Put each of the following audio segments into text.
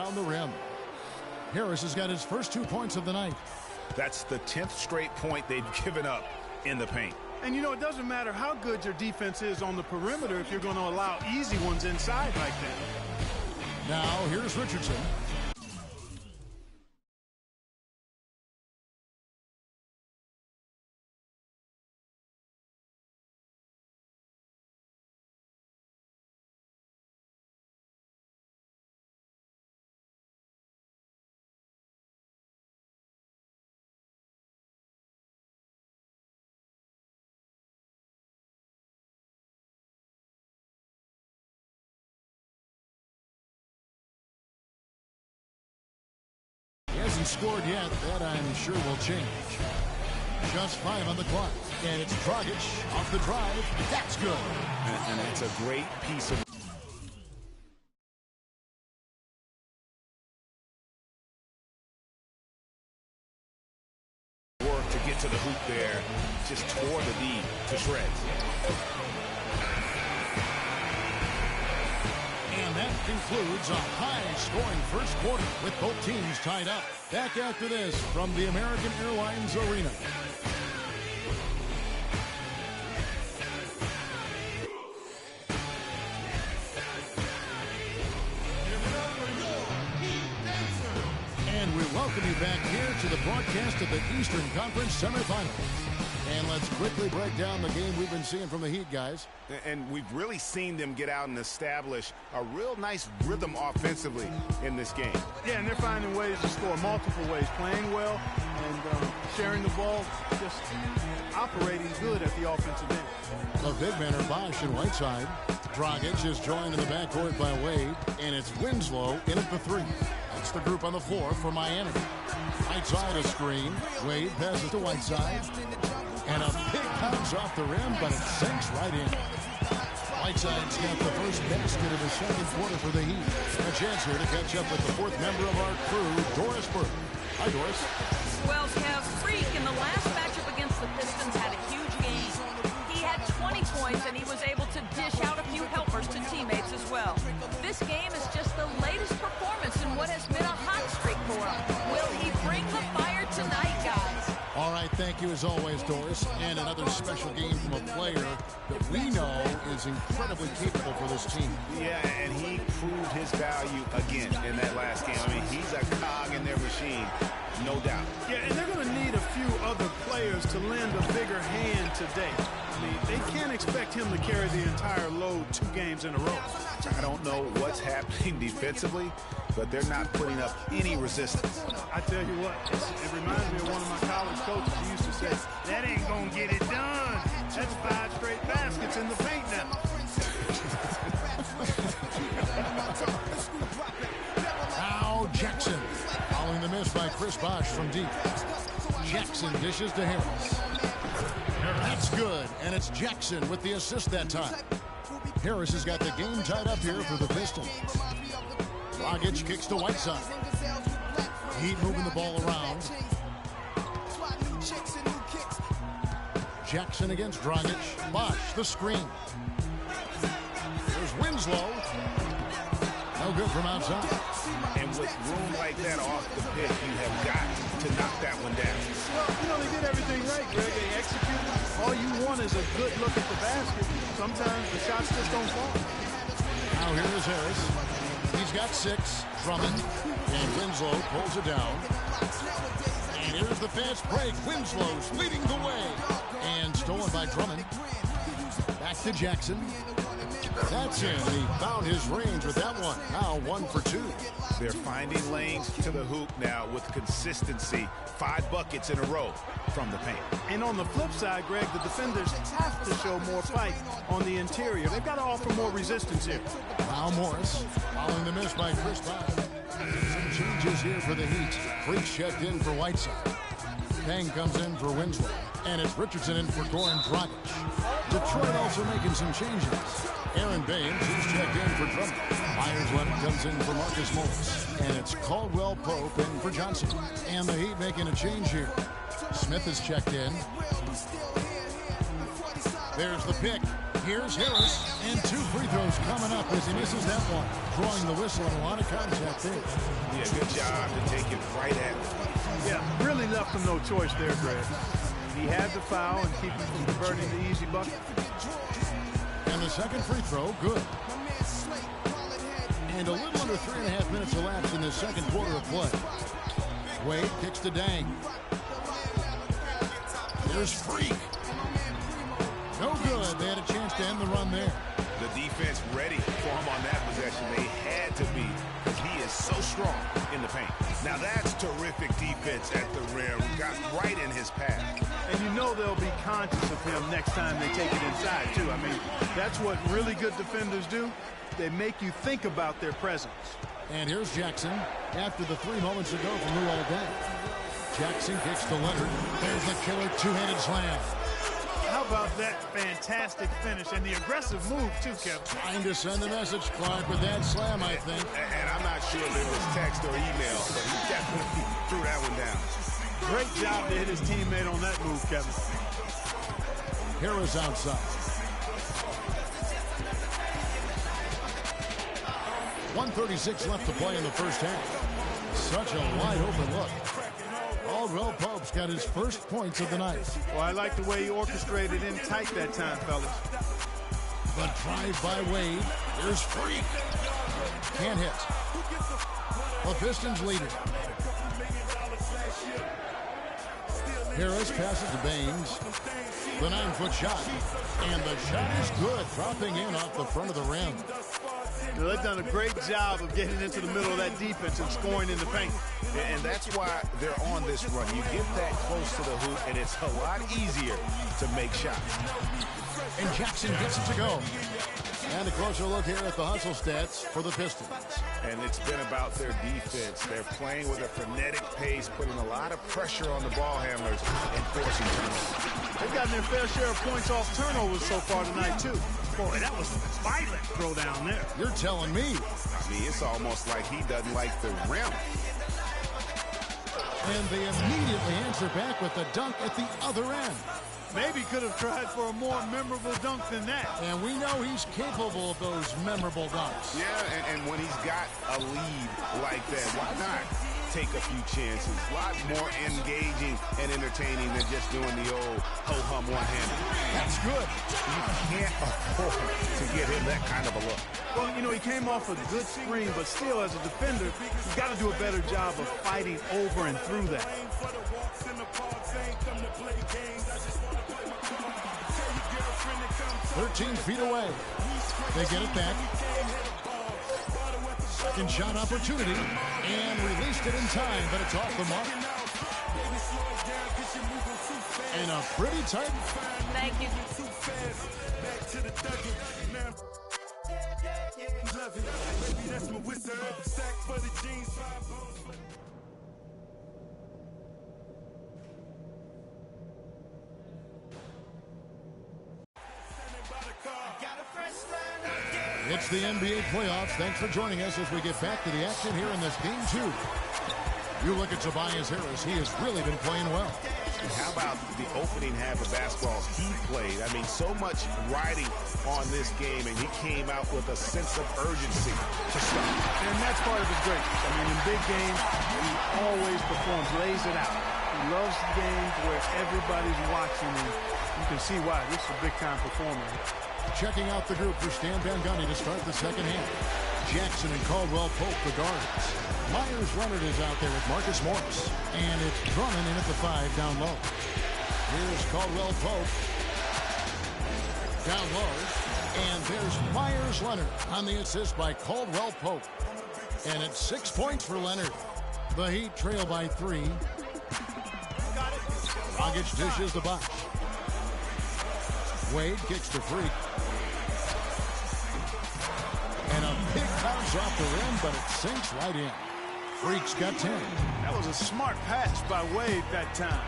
around the rim. Harris has got his first 2 points of the night. That's the 10th straight point they've given up in the paint. And, you know, it doesn't matter how good your defense is on the perimeter if you're going to allow easy ones inside like that. Now, here's Richardson. Hasn't scored yet. That I'm sure will change. Just 5 on the clock. And it's Dragic off the drive. That's good. And it's a great piece of work to get to the hoop there. Just tore the D to shreds. And that concludes a high-scoring first quarter with both teams tied up. Back after this from the American Airlines Arena. And we welcome you back here to the broadcast of the Eastern Conference semifinals. And let's quickly break down the game we've been seeing from the Heat, guys. And we've really seen them get out and establish a real nice rhythm offensively in this game. Yeah, and they're finding ways to score multiple ways, playing well and sharing the ball, just operating good at the offensive end. The big men are Bosch and Whiteside. Dragic is joined in the backcourt by Wade, and it's Winslow in at the 3. That's the group on the floor for Miami. Whiteside a screen. Wade passes to Whiteside. And a big bounce off the rim, but it sinks right in. Whiteside's got the first basket of the second quarter for the Heat. A chance here to catch up with the 4th member of our crew, Doris Burke. Hi, Doris. Well, Kev, Freak in the last matchup against the Pistons had a huge game. He had 20 points, and he was able to dish out a few helpers to teammates as well. This game is just the latest performance in what has been a hot streak for him. Will he bring the fire tonight, guys? All right, thank you as always, Doris. And another special game from a player that we know is incredibly capable for this team. Yeah, and he proved his value again in that last game. I mean, he's a cog in their machine, no doubt. Yeah, and they're going to need a few other players to lend a bigger hand today. I mean, they can't expect him to carry the entire load 2 games in a row. I don't know what's happening defensively, but they're not putting up any resistance. I tell you what, it reminds me of one of my college coaches. He used to say, that ain't going to get it done. That's 5 straight baskets in the paint now. Now Jackson, following the miss by Chris Bosh from deep. Jackson dishes to Harris. That's good, and it's Jackson with the assist that time. Harris has got the game tied up here for the Pistons. Dragic kicks to Whiteside. Heat moving the ball around. Jackson against Dragic. Bosh, the screen. There's Winslow. No good from outside. And with room like that off the pick, you have got to knock that one down. Well, you know, they did everything right, Greg. They executed. All you want is a good look at the basket. Sometimes the shots just don't fall. Now here is Harris. He's got 6. Drummond. And Winslow pulls it down. And here's the fast break. Winslow's leading the way. And stolen by Drummond. Back to Jackson. That's in. He found his range with that one. Now 1 for 2. They're finding lanes to the hoop now with consistency. 5 buckets in a row from the paint. And on the flip side, Greg, the defenders have to show more fight on the interior. They've got to offer more resistance here. Now Morris, following the miss by Chris Bosh. Some changes here for the Heat. Freaks checked in for Whiteside. Pang comes in for Winslow. And it's Richardson in for Goran Dragic. Detroit also making some changes. Aaron Baines, who's checked in for Drummond. Myers-Leonard comes in for Marcus Morris. And it's Caldwell Pope in for Johnson. And the Heat making a change here. Smith is checked in. There's the pick. Here's Harris, and 2 free throws coming up as he misses that one. Drawing the whistle and a lot of contact there. Yeah, good job to take it right at him. Yeah, really left him no choice there, Greg. He had the foul and keep him from converting the easy bucket. And the second free throw, good. And a little under 3.5 minutes elapsed in the second quarter of play. Wade kicks to Dang. There's Freak. No good. They had a chance to end the run there. The defense ready for him on that possession. They had to be, because he is so strong in the paint. Now that's terrific defense at the rim. Got right in his path. And you know they'll be conscious of him next time they take it inside, too. I mean, that's what really good defenders do. They make you think about their presence. And here's Jackson after the 3 moments ago from Luol Deng. Jackson kicks to Leonard. There's the killer two-handed slam. How about that fantastic finish and the aggressive move, too, Kevin? Trying to send a message, Clark, with that slam, I think. And I'm not sure if it was text or email, but he definitely threw that one down. Great job to hit his teammate on that move, Kevin. Harris outside. 1:36 left to play in the first half. Such a wide-open look. Caldwell Pope's got his first points of the night. Well, I like the way he orchestrated in tight that time, fellas. The drive by Wade. Here's Freak. Can't hit. The Pistons lead it. Harris passes to Baines. The 9-foot shot. And the shot is good, dropping in off the front of the rim. They've done a great job of getting into the middle of that defense and scoring in the paint. And that's why they're on this run. You get that close to the hoop, and it's a lot easier to make shots. And Jackson gets it to go. And a closer look here at the hustle stats for the Pistons. And it's been about their defense. They're playing with a frenetic pace, putting a lot of pressure on the ball handlers and forcing turnovers. They've gotten their fair share of points off turnovers so far tonight, too. Boy, that was a violent throw down there. You're telling me. I mean, it's almost like he doesn't like the rim. And they immediately answer back with the dunk at the other end. Maybe could have tried for a more memorable dunk than that. And we know he's capable of those memorable dunks. Yeah, and when he's got a lead like that, why not take a few chances? A lot more engaging and entertaining than just doing the old ho-hum one-handed. That's good. You can't afford to get him that kind of a look. Well, you know, he came off a good screen, but still, as a defender, you've got to do a better job of fighting over and through that. 13 feet away. They get it back. Second shot opportunity. And released it in time, but it's off the mark. And a pretty tight. Thank you. It's the NBA playoffs. Thanks for joining us as we get back to the action here in this game 2. You look at Tobias Harris. He has really been playing well. How about the opening half of basketball he played? I mean, so much riding on this game, and he came out with a sense of urgency to start. And that's part of his greatness. I mean, in big games, he always performs, lays it out. He loves the games where everybody's watching, and you can see why. This is a big-time performer. Checking out the group for Stan Van Gundy to start the second half. Jackson and Caldwell Pope, the guards. Myers Leonard is out there with Marcus Morris. And it's Drummond in at the 5 down low. Here's Caldwell Pope. Down low. And there's Myers Leonard on the assist by Caldwell Pope. And it's 6 points for Leonard. The Heat trail by 3. Dragic dishes the box. Wade kicks to Freak. And a big bounce off the rim, but it sinks right in. Freak's got 10. That was a smart pass by Wade that time.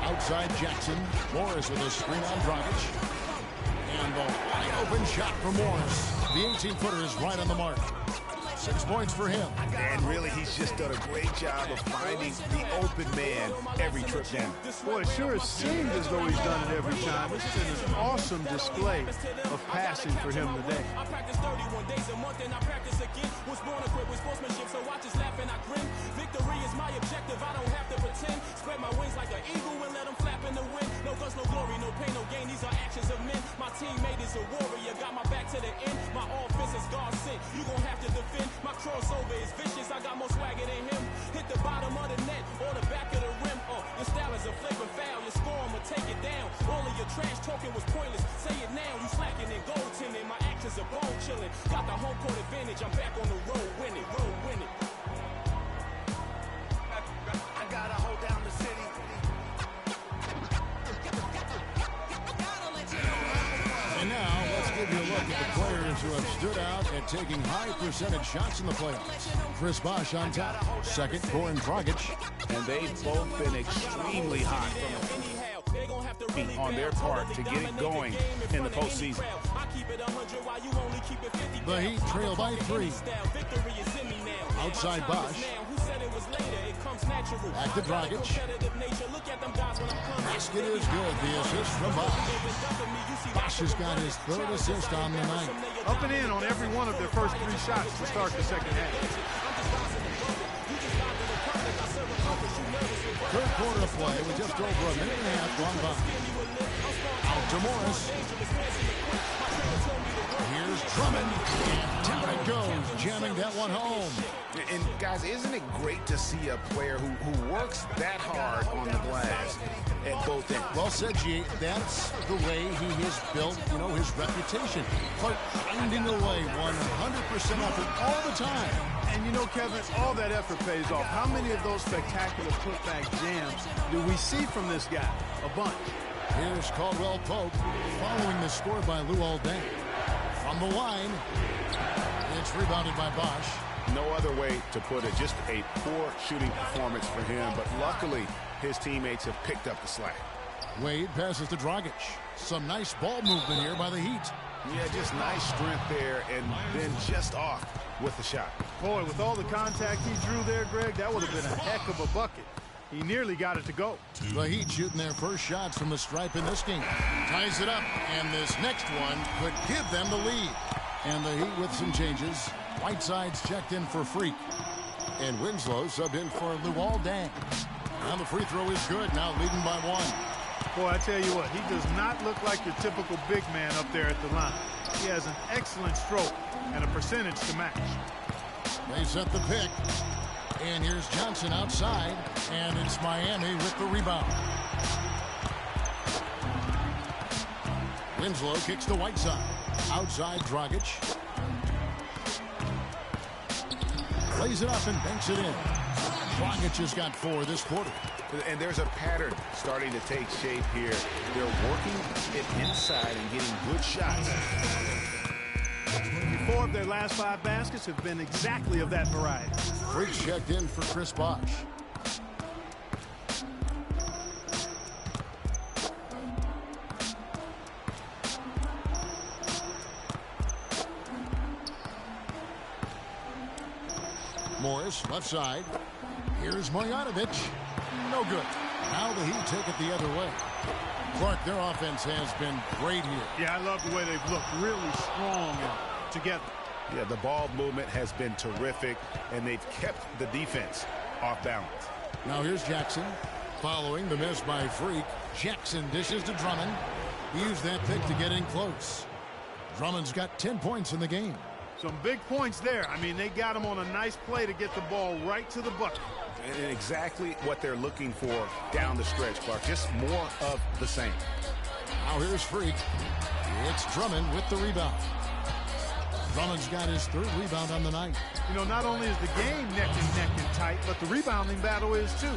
Outside Jackson. Morris with a screen on Dragic. And the wide open shot for Morris. The 18-footer is right on the mark. 6 points for him. And really, he's just done a great job of finding the open man every trip down. Boy, it sure seems as though he's done it every time. It's been an awesome display of passing for him today. I practice 31 days a month and I practice again. Was born equipped with sportsmanship, so I just laugh and I grin. Victory is my objective, I don't have to pretend. Spread my wings like an eagle and let them flap in the wind. No guts, no glory, no pain, no gain. These are actions of men. My teammate is a warrior, got my back to the end. My offense is God sent. You gon' have to defend. My crossover is vicious, I got more swagger than him. Hit the bottom of the net or the back of the rim. Your style is a flagrant foul. Your score, I'ma take it down. All of your trash talking was pointless. Say it now, you slacking and goaltending. My actions are bone chilling. Got the home court advantage. I'm back on the road winning. Road winning. I gotta hold down the city. And now, let's give you a look at the players who have stood out at taking high percentage shots in the playoffs. Chris Bosh on top. Second, Goran Dragic. And they've both been extremely hot on their part to get it going in the postseason. The Heat trail by 3. Outside Bosh. Back to Dragic. Basket is good. The assist from Bosh. Bosh has got his 3rd assist on the night. Up and in on every one of their first 3 shots to start the second half. Third quarter of play with just over a minute and a half gone by. Out to Morris. Here's Drummond. And down it goes, jamming that one home. And guys, isn't it great to see a player who works that hard on the glass at both ends? Well said, G. That's the way he has built, his reputation. Finding a way, 100% effort all the time. And Kevin, all that effort pays off. How many of those spectacular putback jams do we see from this guy? A bunch. Here's Caldwell Pope following the score by Luol Deng. From the line, it's rebounded by Bosh. No other way to put it. Just a poor shooting performance for him, but luckily his teammates have picked up the slack. Wade passes to Dragic. Some nice ball movement here by the Heat. Yeah, just nice strength there, and then just off with the shot. Boy, with all the contact he drew there, Greg, that would have been a heck of a bucket. He nearly got it to go. The Heat shooting their first shots from the stripe in this game. Ties it up, and this next one could give them the lead. And the Heat with some changes. Whiteside's checked in for Freak. And Winslow subbed in for Luol Deng. Now the free throw is good, now leading by 1. Boy, I tell you what, he does not look like your typical big man up there at the line. He has an excellent stroke and a percentage to match. They set the pick. And here's Johnson outside, and it's Miami with the rebound. Winslow kicks to Whiteside. Outside Dragic. Plays it up and banks it in. Dragic has got 4 this quarter. And there's a pattern starting to take shape here. They're working it inside and getting good shots. 4 of their last 5 baskets have been exactly of that variety. Freak checked in for Chris Bosh. Morris, left side. Here's Marjanovic. No good. Now the Heat take it the other way. Clark, their offense has been great here. Yeah, I love the way they've looked. Really strong and together. Yeah, the ball movement has been terrific, and they've kept the defense off balance. Now here's Jackson. Following the miss by Freak, Jackson dishes to Drummond. He used that pick to get in close. Drummond's got 10 points in the game. Some big points there. I mean, they got him on a nice play to get the ball right to the bucket. And exactly what they're looking for down the stretch, Clark. Just more of the same. Now here's Freak. It's Drummond with the rebound. Drummond's got his 3rd rebound on the night. Not only is the game neck and tight, but the rebounding battle is too.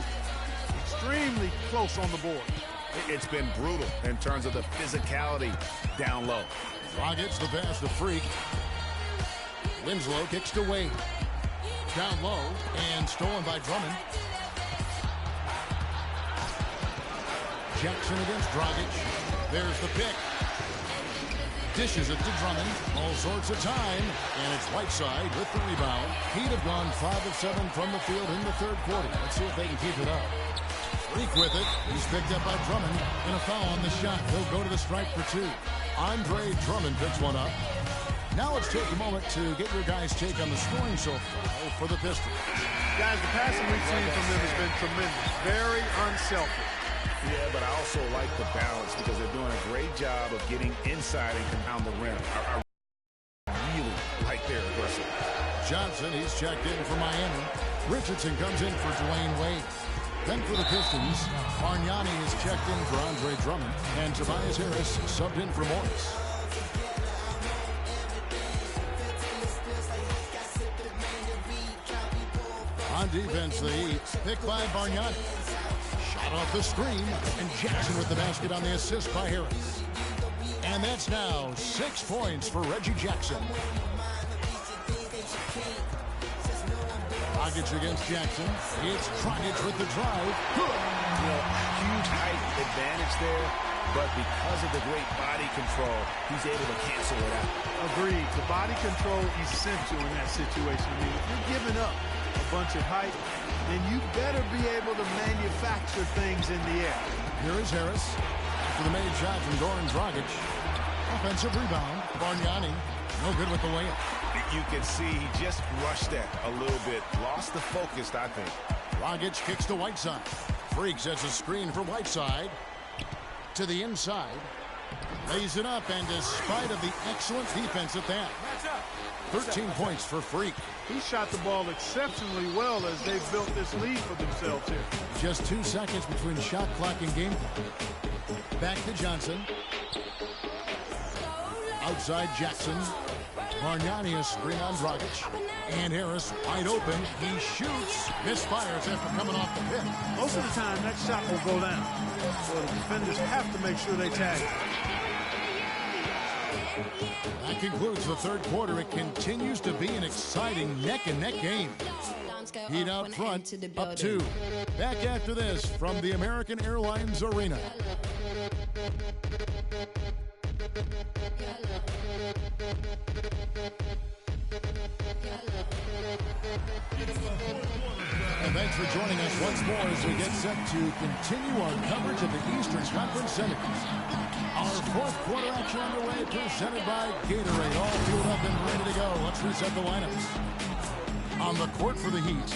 Extremely close on the board. It's been brutal in terms of the physicality down low. Dragic the pass to Freak. Winslow kicks to Wade. Down low and stolen by Drummond. Jackson against Dragic. There's the pick. Dishes it to Drummond. All sorts of time. And it's Whiteside with the rebound. Heat have gone 5 of 7 from the field in the third quarter. Let's see if they can keep it up. Freak with it. He's picked up by Drummond. And a foul on the shot. He'll go to the strike for 2. Andre Drummond picks one up. Now let's take a moment to get your guys' take on the scoring so far for the Pistons. Guys, the passing we've seen from them has been tremendous. Very unselfish. Yeah, but I also like the balance because they're doing a great job of getting inside and around the rim. I really like their aggressive. Johnson, he's checked in for Miami. Richardson comes in for Dwayne Wade. Then for the Pistons, Bargnani is checked in for Andre Drummond. And Tobias Harris subbed in for Morris. On defense, the Heat, picked by Bargnani. Shot off the screen, and Jackson with the basket on the assist by Harris. And that's now 6 points for Reggie Jackson. Dragic against Jackson. It's Dragic with the drive. Good. You know, huge height advantage there, but because of the great body control, he's able to cancel it out. Agreed. The body control is essential in that situation. I mean, if you're giving up a bunch of height, then you better be able to manufacture things in the air. Here is Harris for the made shot from Goran Dragic. Offensive rebound. Bargnani, no good with the layup. You can see he just rushed that a little bit. Lost the focus, I think. Dragic kicks to Whiteside. Freak sets a screen for Whiteside. To the inside. Lays it up, and despite of the excellent defense at that, 13 points for Freak. He shot the ball exceptionally well as they built this lead for themselves here. Just 2 seconds between shot clock and game clock. Back to Johnson. Outside Jackson. Bargnani a screen on Dragic. And Harris wide open. He shoots. Misfires after coming off the pick. Most of the time, that shot will go down. So the defenders have to make sure they tag it. That concludes the third quarter. It continues to be an exciting neck-and-neck game. Heat out front, up 2. Back after this from the American Airlines Arena. And thanks for joining us once more as we get set to continue our coverage of the Eastern Conference Semis. Our fourth quarter action underway, presented by Gatorade. All fueled up and ready to go. Let's reset the lineups. On the court for the Heat,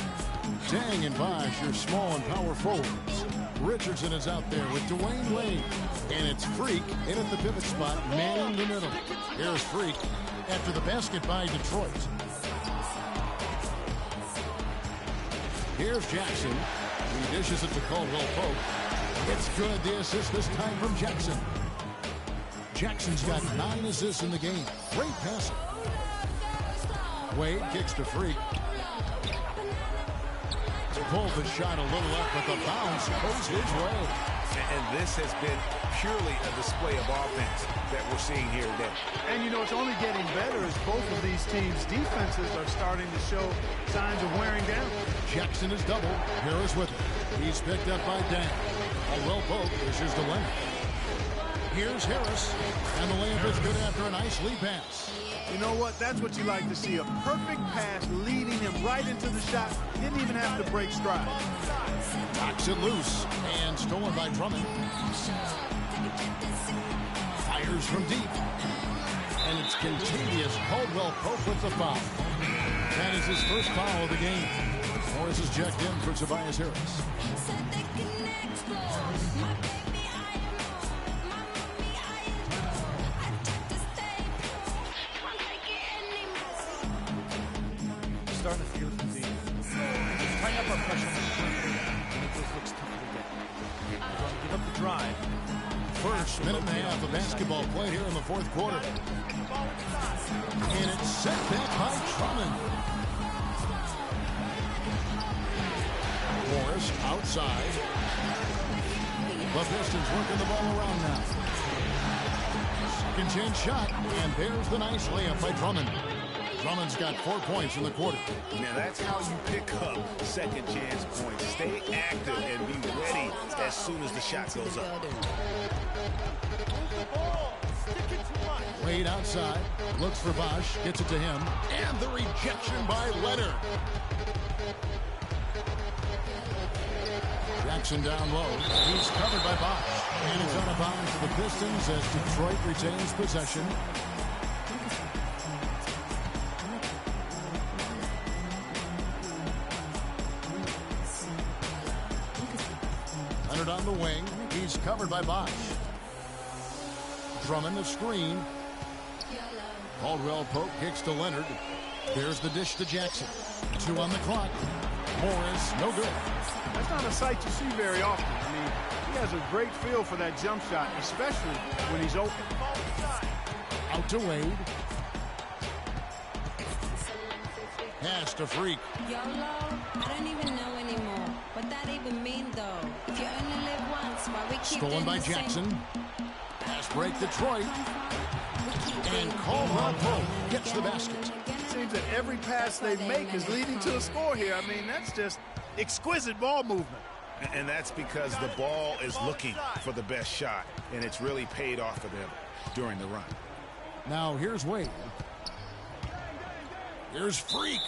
Dang and Bosh, your small and power forwards. Richardson is out there with Dwayne Wade. And it's Freak in at the pivot spot, man in the middle. Here's Freak after the basket by Detroit. Here's Jackson. He dishes it to Caldwell Pope. It's good. The assist this time from Jackson. Jackson's got 9 assists in the game. Great passing. Wade kicks to Freak. Pulled the shot a little up, but the bounce goes his way. And this has been purely a display of offense that we're seeing here today. And, you know, it's only getting better as both of these teams' defenses are starting to show signs of wearing down. Jackson is doubled. Harris with it. He's picked up by Dan. Caldwell Pope dishes to Leonard. Here's Harris. And the layup is good after a nice lead pass. You know what? That's what you like to see. A perfect pass leading him right into the shot. Didn't even have to break stride. Knocks it loose and stolen by Drummond. Fires from deep. And it's contagious. Caldwell Pope with the foul. That is his first foul of the game. Morris is checked in for Tobias Harris. Starting to feel from deep. Just tighten up our pressure on the perimeter. Make those looks tougher to get. We're going to give up the drive. First minute and a half of basketball played here in the fourth quarter. And it's set back by Drummond. Morris outside. The Pistons working the ball around now. Second chance shot. And there's the nice layup by Drummond. Drummond's got 4 points in the quarter. Now that's how you pick up second chance points. Stay active and be ready as soon as the shot goes up. Wade outside, looks for Bosch, gets it to him, and the rejection by Leonard. Jackson down low. He's covered by Bosch. And it's out of bounds for the Pistons as Detroit retains possession. Leonard on the wing. He's covered by Bosch. Drummond the screen. Caldwell Pope kicks to Leonard. There's the dish to Jackson. 2 on the clock. Morris, no good. That's not a sight you see very often. I mean, he has a great feel for that jump shot, especially when he's open. Out to Wade. Pass to Freak. YOLO? I don't even know anymore. What that even mean, though? If you only live once, why we keep Stolen by Jackson. Pass break Detroit. And Caldwell Pope gets the basket. It seems that every pass they make is leading to a score here. I mean, that's just exquisite ball movement. And that's because the ball is looking for the best shot, and it's really paid off for them during the run. Now here's Wade. Here's Freak.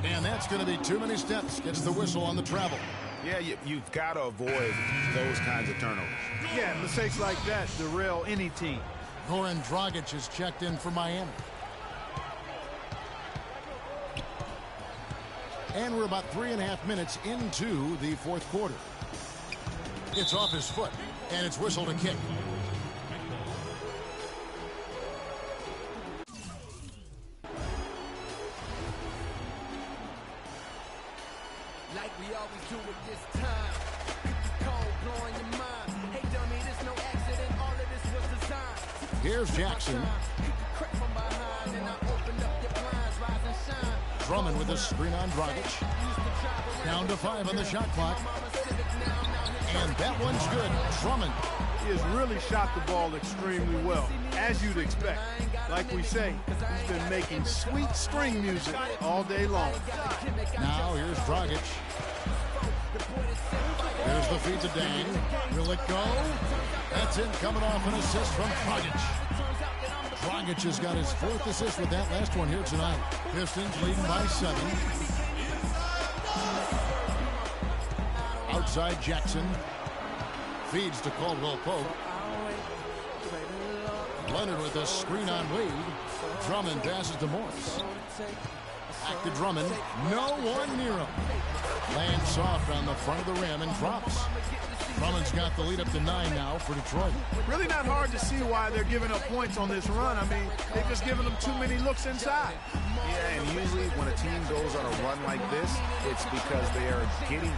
And that's going to be too many steps. Gets the whistle on the travel. Yeah, you've got to avoid those kinds of turnovers. Yeah, mistakes like that derail any team. Goran Dragic is checked in for Miami. And we're about 3.5 minutes into the fourth quarter. It's off his foot, and it's whistled a kick. Like we always do at this time. Cold blowing your mind. Hey dummy, this no accident. All of this was designed. Here's Jackson. Drummond with a screen on Dragic. Down to 5 on the shot clock. And that one's good. Drummond. He has really shot the ball extremely well, as you'd expect. Like we say, he's been making sweet string music all day long. Now here's Dragic. There's the feed to Dang. Will it go? That's it, coming off an assist from Dragic. Dragic has got his 4th assist with that last one here tonight. Pistons leading by 7. Outside Jackson. Feeds to Caldwell Pope. Leonard with a screen on Wade. Drummond passes to Morris. Back to Drummond. No one near him. Lands soft on the front of the rim and drops. Drummond's got the lead up to 9 now for Detroit. Really not hard to see why they're giving up points on this run. I mean, they've just given them too many looks inside. Yeah, and usually when a team goes on a run like this, it's because they are getting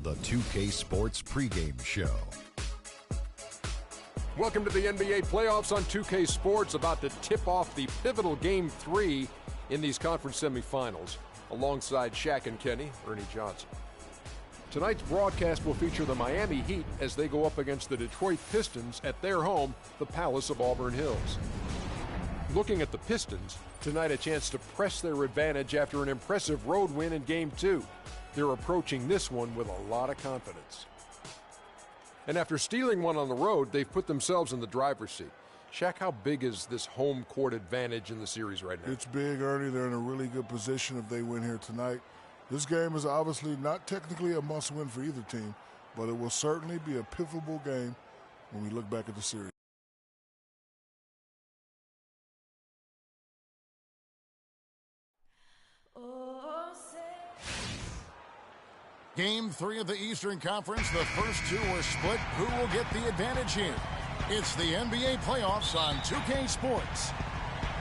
The 2K Sports pregame show. Welcome to the NBA playoffs on 2K Sports, about to tip off the pivotal Game 3 in these conference semifinals. Alongside Shaq and Kenny, Ernie Johnson. Tonight's broadcast will feature the Miami Heat as they go up against the Detroit Pistons at their home, the Palace of Auburn Hills. Looking at the Pistons, tonight a chance to press their advantage after an impressive road win in Game 2. They're approaching this one with a lot of confidence. And after stealing one on the road, they've put themselves in the driver's seat. Shaq, how big is this home court advantage in the series right now? It's big, Ernie. They're in a really good position if they win here tonight. This game is obviously not technically a must-win for either team, but it will certainly be a pivotal game when we look back at the series. Game 3 of the Eastern Conference. The first two were split. Who will get the advantage here? It's the NBA playoffs on 2K Sports.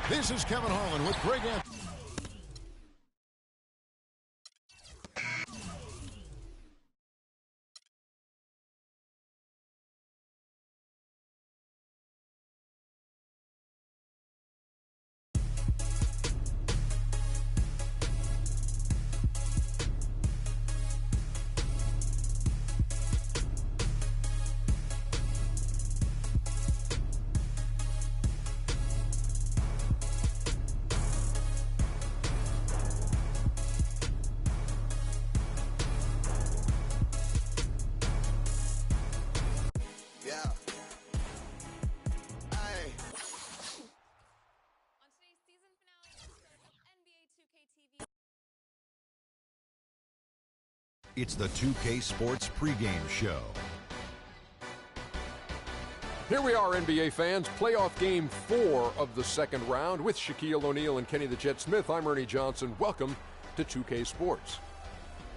This is Kevin Harlan with Greg Anthony. It's the 2K Sports pregame show. Here we are, NBA fans. Playoff game 4 of the second round with Shaquille O'Neal and Kenny the Jet Smith. I'm Ernie Johnson. Welcome to 2K Sports.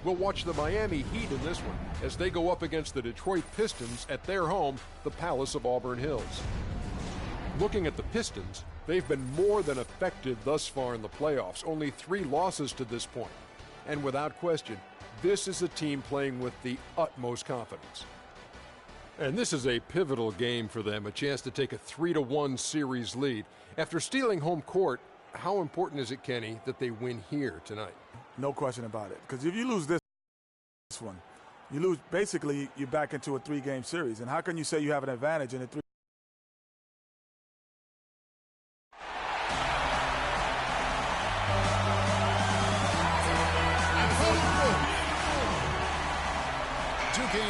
We'll watch the Miami Heat in this one as they go up against the Detroit Pistons at their home, the Palace of Auburn Hills. Looking at the Pistons, they've been more than effective thus far in the playoffs. Only 3 losses to this point. And without question, this is a team playing with the utmost confidence. And this is a pivotal game for them, a chance to take a 3-1 series lead. After stealing home court, how important is it, Kenny, that they win here tonight? No question about it. Because if you lose this one, you lose, basically, you're back into a 3-game series. And how can you say you have an advantage in a 3?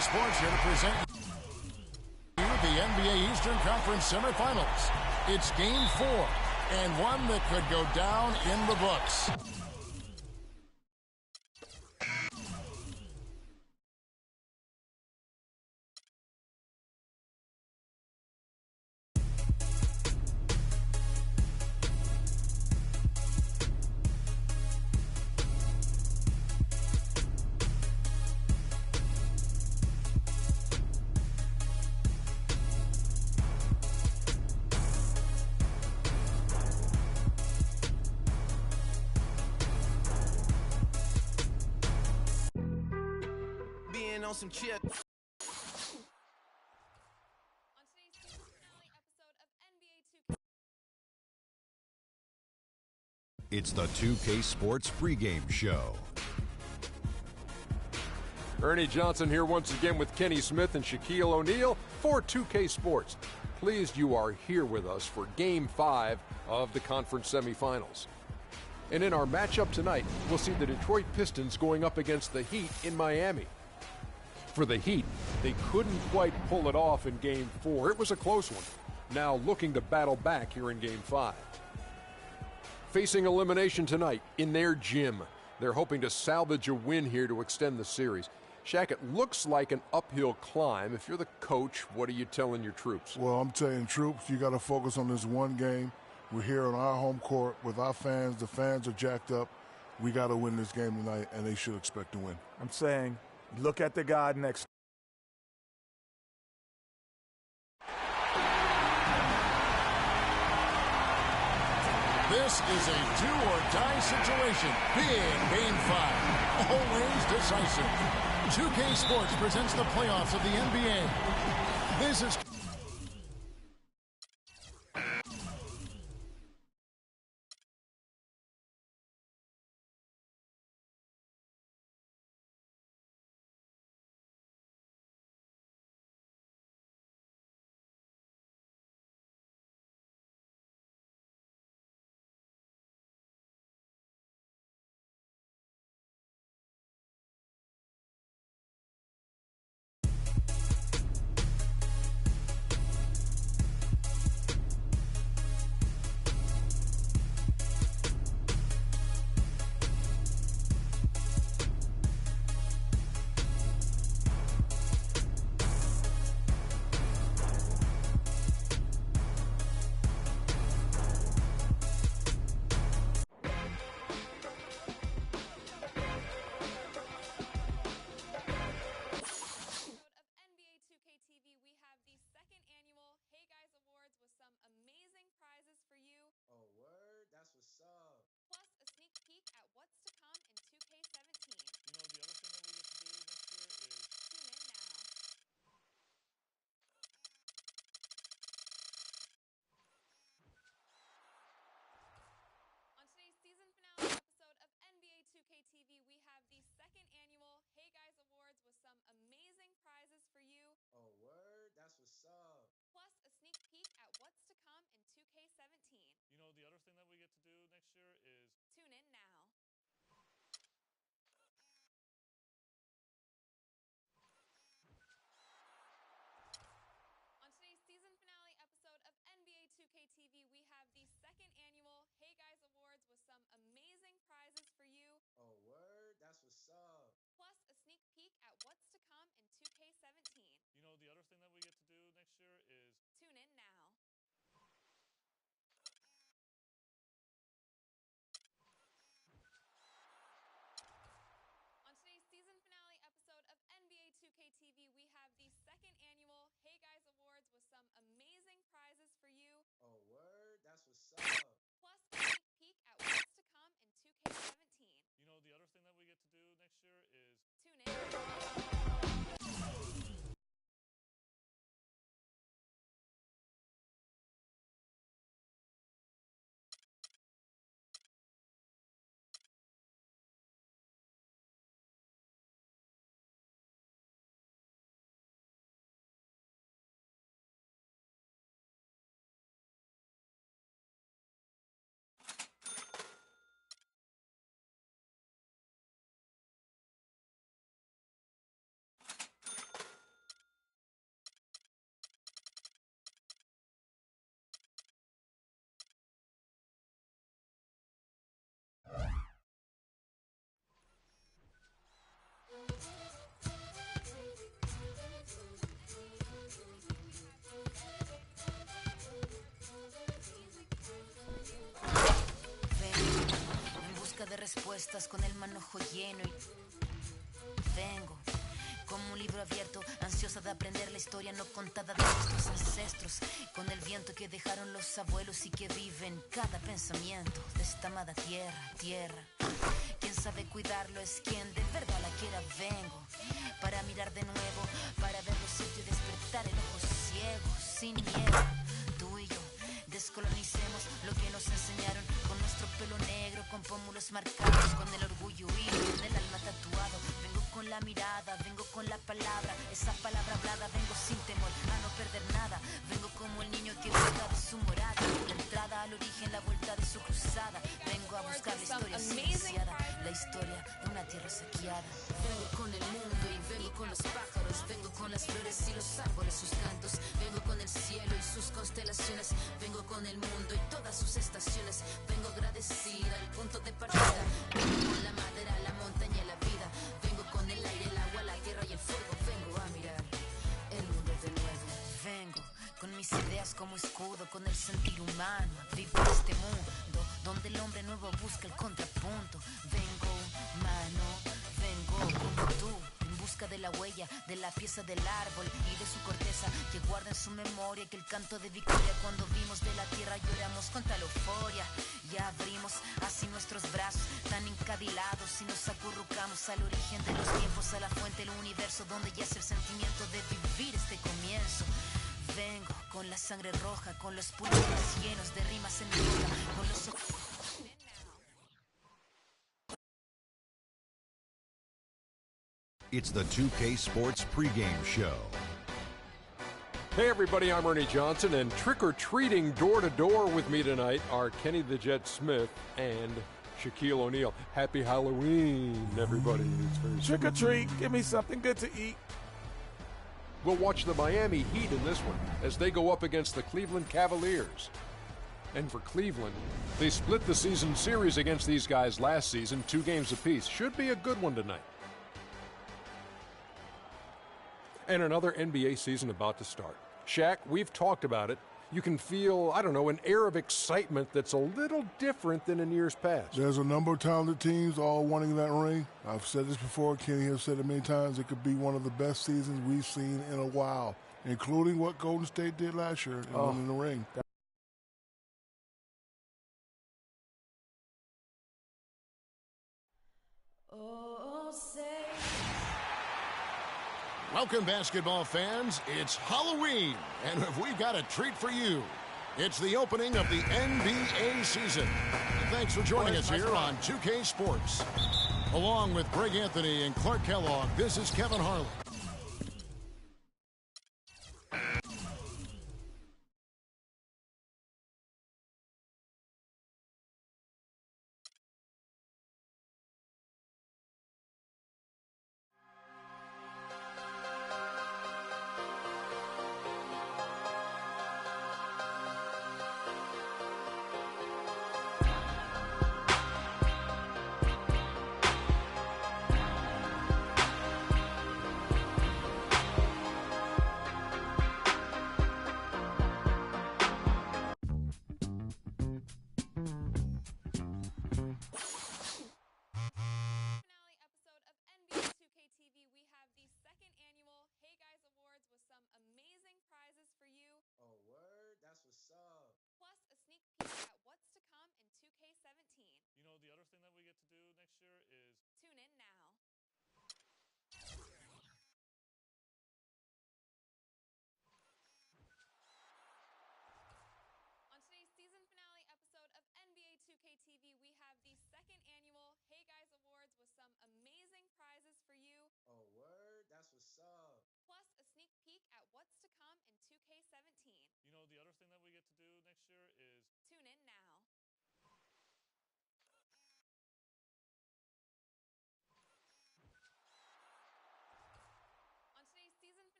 Sports here to present you the NBA Eastern Conference semifinals. It's game 4 and one that could go down in the books. On some chip. On today's season finale episode of NBA 2K. It's the 2K Sports pregame show. Ernie Johnson here once again with Kenny Smith and Shaquille O'Neal for 2K Sports. Pleased you are here with us for Game 5 of the conference semifinals. And in our matchup tonight, we'll see the Detroit Pistons going up against the Heat in Miami. For the Heat, they couldn't quite pull it off in Game 4. It was a close one. Now looking to battle back here in Game 5. Facing elimination tonight in their gym. They're hoping to salvage a win here to extend the series. Shaq, it looks like an uphill climb. If you're the coach, what are you telling your troops? Well, I'm telling troops, you got to focus on this one game. We're here on our home court with our fans. The fans are jacked up. We got to win this game tonight, and they should expect to win. I'm saying, look at the guy next. This is a do-or-die situation. Big Game 5. Always decisive. 2K Sports presents the playoffs of the NBA. This is... de respuestas con el manojo lleno y vengo como un libro abierto, ansiosa de aprender la historia no contada de nuestros ancestros, con el viento que dejaron los abuelos y que vive en cada pensamiento de esta amada tierra. Quien sabe cuidarlo es quien de verdad la quiera. Vengo para mirar de nuevo, para ver los sitios y despertar el ojo ciego, sin miedo. Tú y yo descolonicemos lo que nos enseñaron, con nuestro pelo negro, con pómulos marcados, con el orgullo hilo en el alma tatuado. Vengo con la mirada, vengo con la palabra, esa palabra hablada. Vengo sin temor a no perder nada. Vengo como el niño que busca de su morada, la entrada al origen, la vuelta de su cruzada. Vengo a buscar la historia silenciada, la historia de una tierra saqueada. Vengo con el mundo y vengo con los pájaros, vengo con las flores y los árboles, sus cantos. Vengo con el cielo y sus constelaciones, vengo con el mundo y todas sus estaciones. Vengo agradecida al punto de partida, vengo con la madera, la montaña y la vida. Vengo con el aire, el agua, la tierra y el fuego. Vengo a mirar el mundo de nuevo. Vengo con mis ideas como escudo, con el sentir humano. Vivo en este mundo donde el hombre nuevo busca el contrapunto. Vengo humano, vengo como tú, en busca de la huella, de la pieza del árbol y de su corteza, que guarda en su memoria que el canto de victoria cuando vimos de la tierra lloramos con tal euforia. Ya abrimos así nuestros brazos tan encadilados y nos acurrucamos al origen de los tiempos, a la fuente del universo donde yace el sentimiento de vivir este comienzo. Vengo con la sangre roja, con los pulmones llenos de rimas en mi boca, con los ojos. It's the 2K Sports pregame show. Hey everybody, I'm Ernie Johnson, and trick-or-treating door-to-door with me tonight are Kenny the Jet Smith and Shaquille O'Neal. Happy Halloween, everybody. It's very Trick or treat, give me something good to eat. We'll watch the Miami Heat in this one as they go up against the Cleveland Cavaliers. And for Cleveland, they split the season series against these guys last season, 2 games apiece. Should be a good one tonight. And another NBA season about to start. Shaq, we've talked about it. You can feel, I don't know, an air of excitement that's a little different than in years past. There's a number of talented teams all wanting that ring. I've said this before. Kenny has said it many times. It could be one of the best seasons we've seen in a while, including what Golden State did last year in winning the ring. Welcome, basketball fans. It's Halloween, and we've got a treat for you. It's the opening of the NBA season. Thanks for joining us here on 2K Sports. Along with Greg Anthony and Clark Kellogg, this is Kevin Harlan.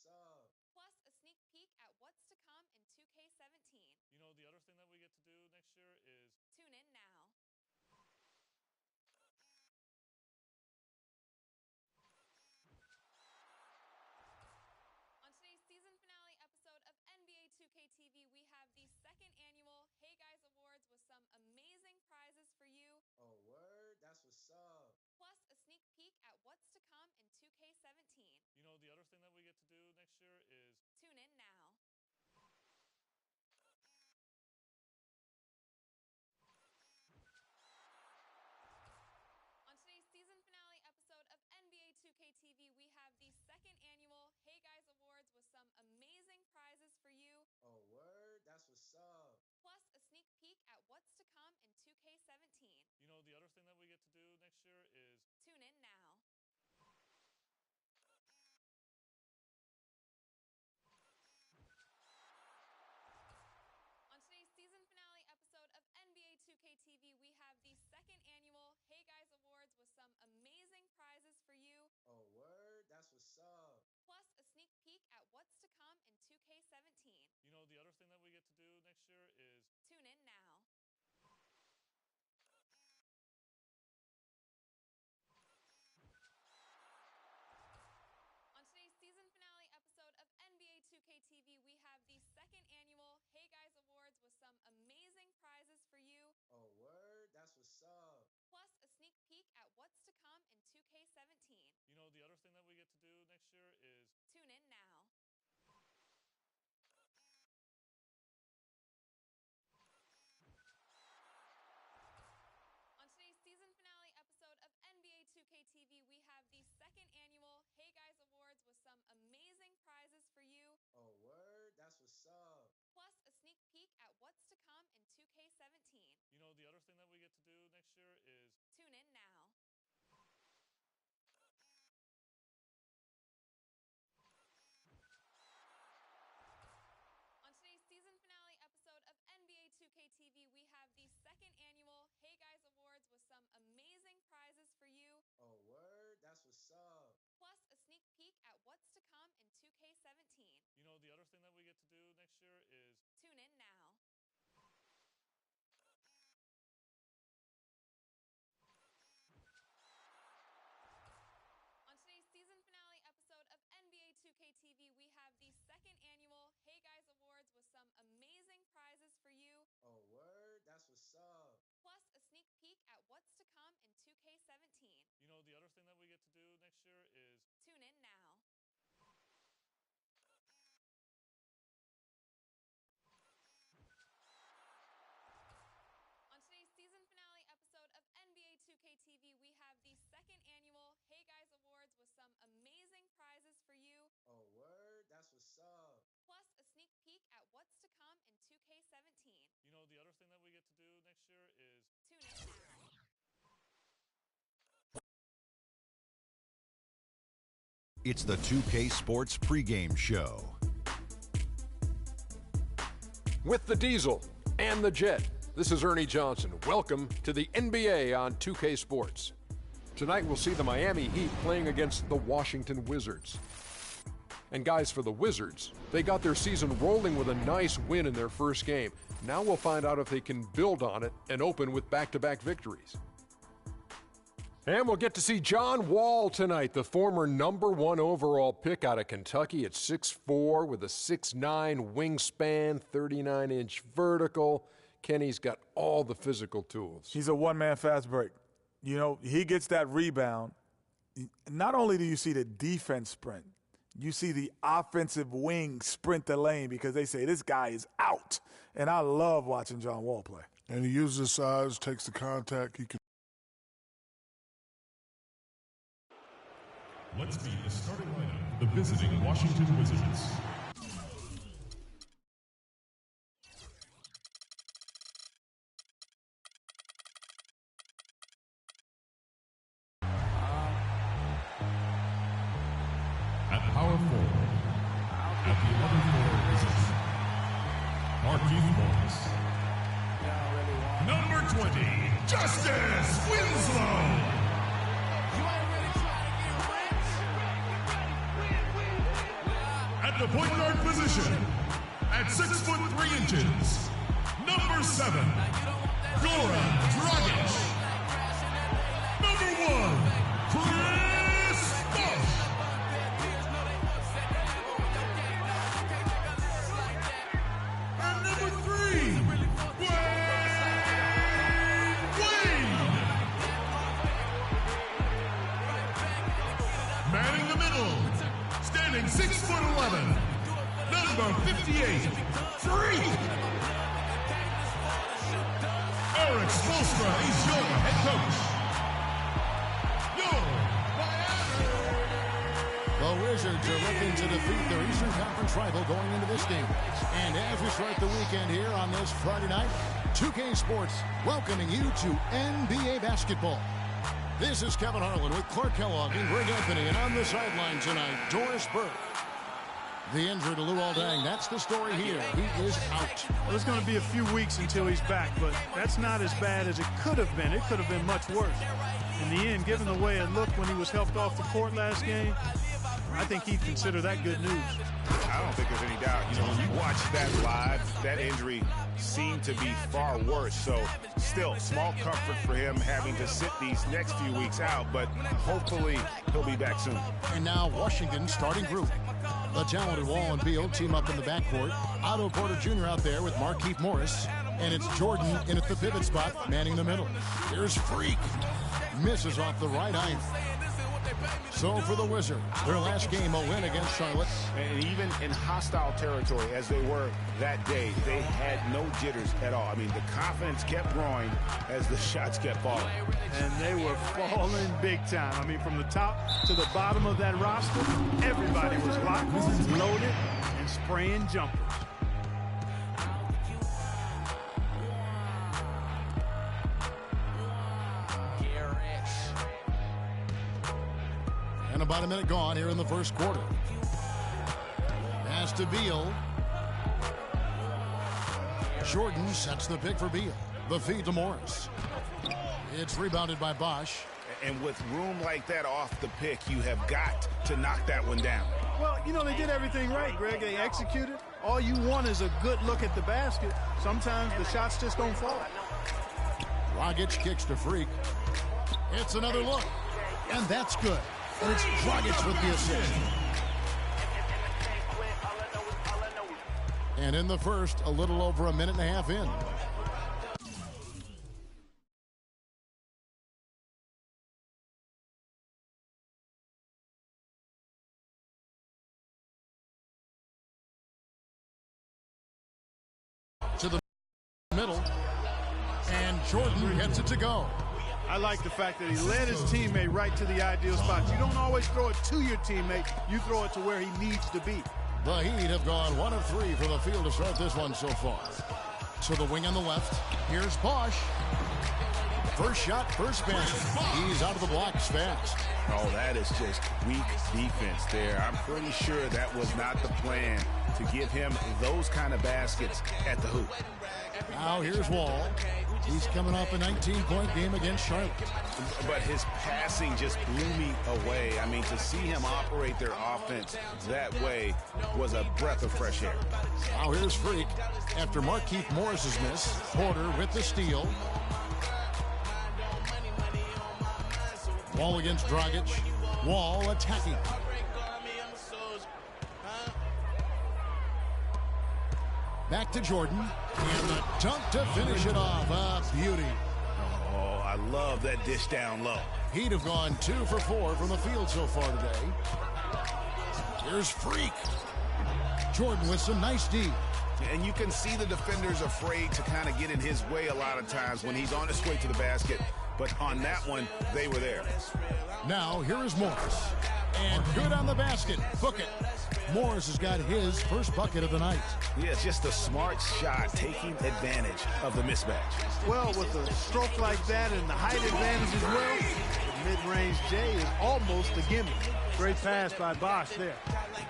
up. Plus a sneak peek at what's to come in 2K17. You know, the other thing that we get to do next year is tune in now. On today's season finale episode of NBA 2K TV, we have the second annual Hey Guys Awards with some amazing prizes for you. Oh, word? That's what's up. Plus a sneak peek at what's to come in 2K17. You know, the other thing that we get to do next year is tune in now. On today's season finale episode of NBA 2K TV, we have the second annual Hey Guys Awards with some amazing prizes for you. Oh, word? That's what's up. Plus a sneak peek at what's to come in 2K17. You know, the other thing that we get to do next year is tune in now. On today's season finale episode of NBA 2K TV, we have the second annual Hey Guys Awards with some amazing prizes for you. Oh, word? That's what's up. Plus a sneak peek at what's to come in 2K17. You know, the other thing that we get to do next year is tune in now. On today's season finale episode of NBA 2K TV, we have the second annual Hey Guys Awards with some amazing prizes for you. Oh, word? That's what's up. Plus a sneak peek at what's to come in 2K17. You know, the other thing that we get to do next year is tune in now. On today's season finale episode of NBA 2K TV, we have the second annual Hey Guys Awards with some amazing prizes for you. Oh, word? That's what's up. Plus a sneak peek at what's to come in 2K17. You know, the other thing that we get to do next year is tune in now. On today's season finale episode of NBA 2K TV, we have the second annual Hey Guys Awards with some amazing prizes for you. Oh, word? That's what's up. Plus a sneak peek at what's to come in 2K17. You know, the other thing that we get to do next year is tune in now. On today's season finale episode of NBA 2K TV, we have the second annual Hey Guys Awards with some amazing prizes for you. Oh, word? That's what's up. Plus a sneak peek at what's to come in 2K17. You know, the other thing that we get to do next year is tune in now. On today's season finale episode of NBA 2K TV, we have the second annual Hey Guys Awards with some amazing prizes for you. Oh, word? That's what's up. Plus a sneak peek at what's to come in 2K17. You know, the other thing that we get to do next year is tune in now. It's the 2K Sports pregame show. With the Diesel and the Jet, this is Ernie Johnson. Welcome to the NBA on 2K Sports. Tonight we'll see the Miami Heat playing against the Washington Wizards. And guys, for the Wizards, they got their season rolling with a nice win in their first game. Now we'll find out if they can build on it and open with back-to-back victories. And we'll get to see John Wall tonight, the former #1 overall pick out of Kentucky at 6'4", with a 6'9" wingspan, 39-inch vertical. Kenny's got all the physical tools. He's a one-man fast break. You know, he gets that rebound. Not only do you see the defense sprint, you see the offensive wing sprint the lane because they say this guy is out. And I love watching John Wall play. And he uses his size, takes the contact. He can. Let's meet the starting lineup, the visiting Washington Wizards. At power forward, at the 11th floor position, Marquise Morris. Number 20, Justice Winslow. the point guard position, at 6 foot 3 inches, number 7, Goran Dragic. Number 1, Chris Bosh. And number 3, manning the middle, standing 6 foot 11, number 58, Freak. Eric Spoelstra is your head coach. The Wizards are looking to defeat their Eastern Conference rival going into this game. And as we start the weekend here on this Friday night, 2K Sports welcoming you to NBA basketball. This is Kevin Harlan with Clark Kellogg and Greg Anthony, and on the sideline tonight, Doris Burke. The injury to Luol Deng, that's the story here. He is out. Well, it's going to be a few weeks until he's back, but that's not as bad as it could have been. It could have been much worse. In the end, given the way it looked when he was helped off the court last game, I think he'd consider that good news. I don't think there's any doubt. You know, when you watch that live, that injury seemed to be far worse. So still, small comfort for him having to sit these next few weeks out, but hopefully he'll be back soon. And now Washington starting group. The talented Wall and Beal team up in the backcourt. Otto Porter Jr. out there with Markieff Morris. And it's Jordan in at the pivot spot, manning the middle. Here's Freak. Misses off the right iron. So for the Wizards, their last game, a win against Charlotte. And even in hostile territory, as they were that day, they had no jitters at all. I mean, the confidence kept growing as the shots kept falling. And they were falling big time. I mean, from the top to the bottom of that roster, everybody was locked, loaded, and spraying jumpers. And about a minute gone here in the first quarter. Pass to Beal. Jordan sets the pick for Beal. The feed to Morris. It's rebounded by Bosh. And with room like that off the pick, you have got to knock that one down. Well, you know, they did everything right, Greg. They executed. All you want is a good look at the basket. Sometimes the shots just don't fall. Dragic kicks to Freak. It's another look. And that's good. And it's Dragic with the assist. And in the first, a little over a minute and a half in. To the middle. And Jordan gets it to go. I like the fact that he led his teammate right to the ideal spot. You don't always throw it to your teammate. You throw it to where he needs to be. The Heat have gone 1 of 3 from the field to start this one so far. To the wing on the left. Here's Bosh. First shot, first basket. He's out of the blocks fast. Oh, that is just weak defense there. I'm pretty sure that was not the plan to give him those kind of baskets at the hoop. Now here's Wall. He's coming off a 19-point game against Charlotte. But his passing just blew me away. I mean, to see him operate their offense that way was a breath of fresh air. Now here's Freak. After Markieff Morris's miss, Porter with the steal. Wall against Dragic. Wall attacking. Back to Jordan. And the dunk to finish it off. A beauty. Oh, I love that dish down low. He'd have gone 2 for 4 from the field so far today. Here's Freak. Jordan with some nice D. And you can see the defenders afraid to kind of get in his way a lot of times when he's on his way to the basket. But on that one, they were there. Now, here is Morris. And good on the basket. Book it. Morris has got his first bucket of the night. Yeah, it's just a smart shot, taking advantage of the mismatch. Well, with a stroke like that and the height advantage as well, the mid-range J is almost a gimme. Great pass by Bosh there.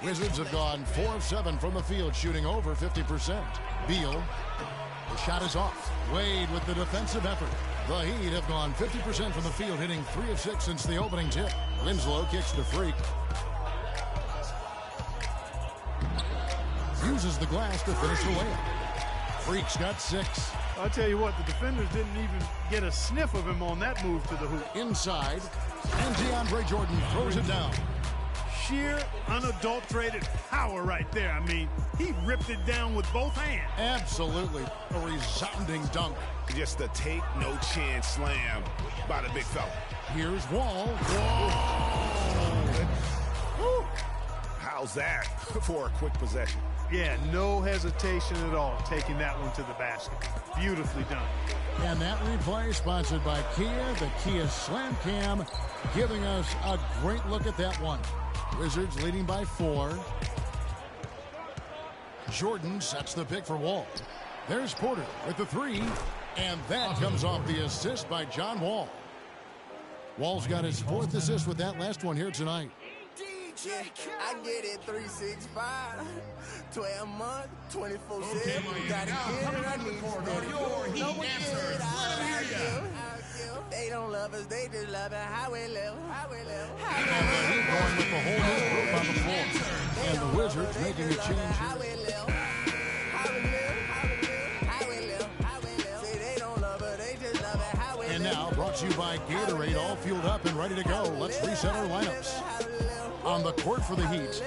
Wizards have gone 4 of 7 from the field, shooting over 50%. Beal, the shot is off. Wade with the defensive effort. The Heat have gone 50% from the field, hitting 3 of 6 since the opening tip. Winslow kicks to Freak. uses the glass to finish the layup. Freak's got 6. I'll tell you what, the defenders didn't even get a sniff of him on that move to the hoop. Inside, and DeAndre Jordan throws it down. Sheer, unadulterated power right there. I mean, he ripped it down with both hands. Absolutely. A resounding dunk. Just a take-no-chance slam by the big fella. Here's Wall. Whoa. How's that for a quick possession? Yeah, no hesitation at all taking that one to the basket. Beautifully done. And that replay sponsored by Kia, the Kia Slam Cam, giving us a great look at that one. Wizards leading by 4. Jordan sets the pick for Wall. There's Porter with the 3, and that comes off the assist by John Wall. Wall's got his 4th assist with that last one here tonight. I get it 365, 12 months, 24/7. Gotta get it, I need it. No one get it, I give. They don't love us, they just love it how we live. And the Heat going with the whole new group on the floor. And the Wizards making a change here. And now brought to you by Gatorade, all fueled up and ready to go. Let's reset our lineups. On the court for the Heat,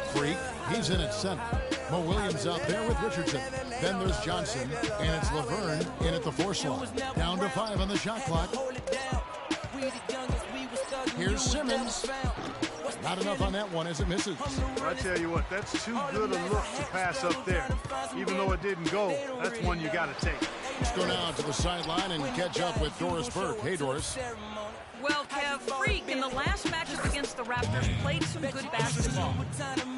Freak, he's in at center. Mo Williams out there with Richardson. Then there's Johnson, and it's Laverne in at the 4 slot. Down to 5 on the shot clock. Here's Simmons. Not enough on that one as it misses. I tell you what, that's too good a look to pass up there. Even though it didn't go, that's one you got to take. Let's go now to the sideline and catch up with Doris Burke. Hey, Doris. Well, Kev, Freak in the last matchup against the Raptors played some good basketball.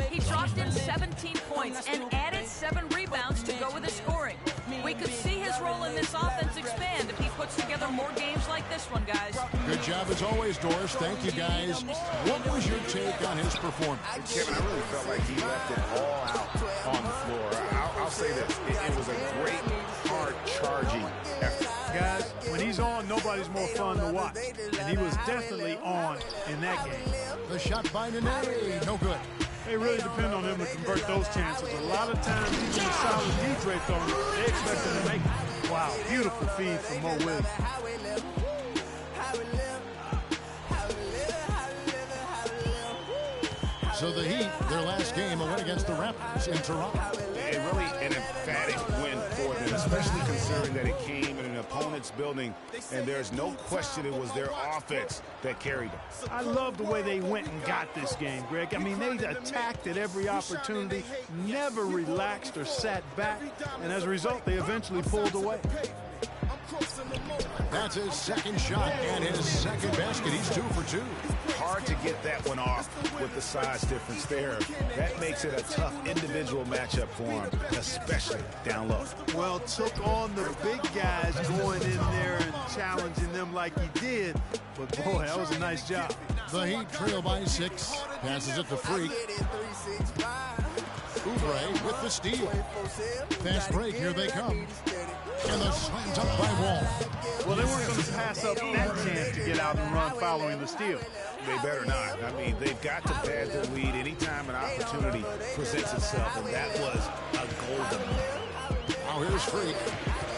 He dropped in 17 points and added 7 rebounds to go with his scoring. We could see his role in this offense expand if he puts together more games like this one, guys. Good job as always, Doris. Thank you, guys. What was your take on his performance? Kevin, I really felt like he left it all out on the floor. I'll say this. It was a great, hard, charging effort. Guys, when he's on, nobody's more fun to watch. And he was definitely on in that game. The shot by Nene, no good. They really depend on him to convert those chances. A lot of times, even with solid DJ throwing, they expect him to make it. Wow, beautiful feed from Mo Williams. So the Heat, their last game, a win against the Raptors in Toronto. And really an emphatic win for them, especially considering that it came in an opponent's building, and there's no question it was their offense that carried them. I love the way they went and got this game, Greg. I mean, they attacked at every opportunity, never relaxed or sat back, and as a result, they eventually pulled away. That's his second shot and his second basket. He's 2 for 2. Hard to get that one off with the size difference there. That makes it a tough individual matchup for him, especially down low. Well, took on the big guys going in there and challenging them like he did. But, boy, that was a nice job. The Heat trail by 6. Passes it to Freak. Oubre with the steal. Fast break, here they come. And the slam dunk by Wall. Well, they weren't going to pass up that chance to get out and run following the steal. They better not. I mean, they've got to pad their lead anytime an opportunity presents itself, and that was a golden one. Now here's Freak.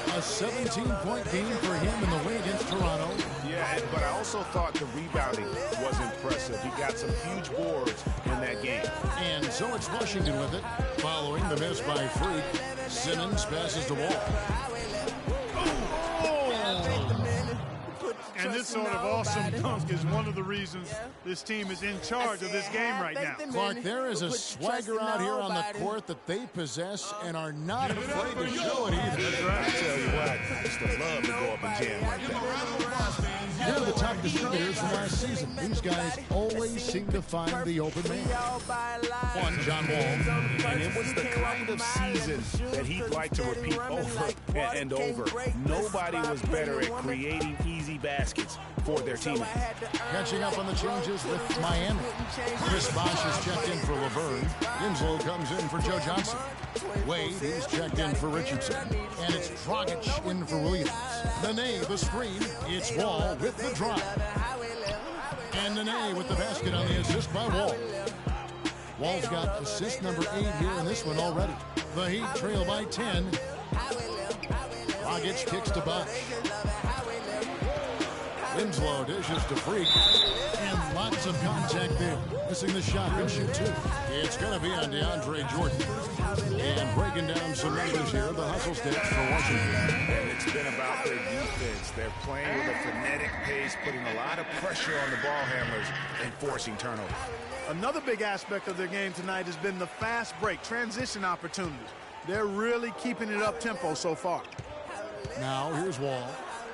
A 17-point game for him in the win against Toronto. Yeah, but I also thought the rebounding was impressive. He got some huge boards in that game. And so it's Washington with it. Following the miss by Freak, Simmons passes the Wall. And this sort of awesome dunk is one of the reasons this team is in charge of this game right now. Clark, there is a swagger out here on the court that they possess and are not afraid to show it either. That's right. I tell you what, I used to love to go up and jam like that. They're the top distributors from last season. These guys always seem to find the open man. One, John Wall. And it was the kind of season that he'd like to repeat over and over. Nobody was better at creating easy baskets for their teammates. Catching up on the changes with Miami. Chris Bosh is checked in for Laverne. Winslow comes in for Joe Johnson. Wade is checked in for Richardson. And it's Dragic in for Williams. Nene, the screen. It's Wall with the drive. And Nene with the basket on the assist by Wall. Wall's got assist number 8 here in this one already. The Heat trail by 10. Dragic kicks to Bosch. Winslow dishes to Freak. And lots of contact there. Missing the shot. Good shoot, too. It's going to be on DeAndre Jordan. And breaking down some numbers here. The hustle stats for Washington. And it's been about their defense. They're playing with a frenetic pace, putting a lot of pressure on the ball handlers and forcing turnovers. Another big aspect of their game tonight has been the fast break, transition opportunities. They're really keeping it up tempo so far. Now here's Wall.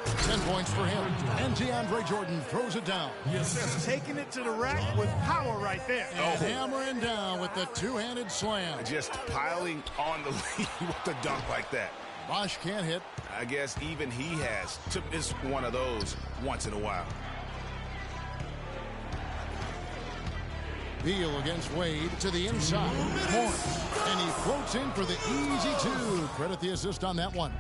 10 points for him. And DeAndre Jordan throws it down. Yes, taking it to the rack with power right there. And hammering down with the two-handed slam. Just piling on the lead with a dunk like that. Bosch can't hit. I guess even he has to miss one of those once in a while. Beal against Wade to the inside. Morris. And he floats in for the easy 2. Credit the assist on that one.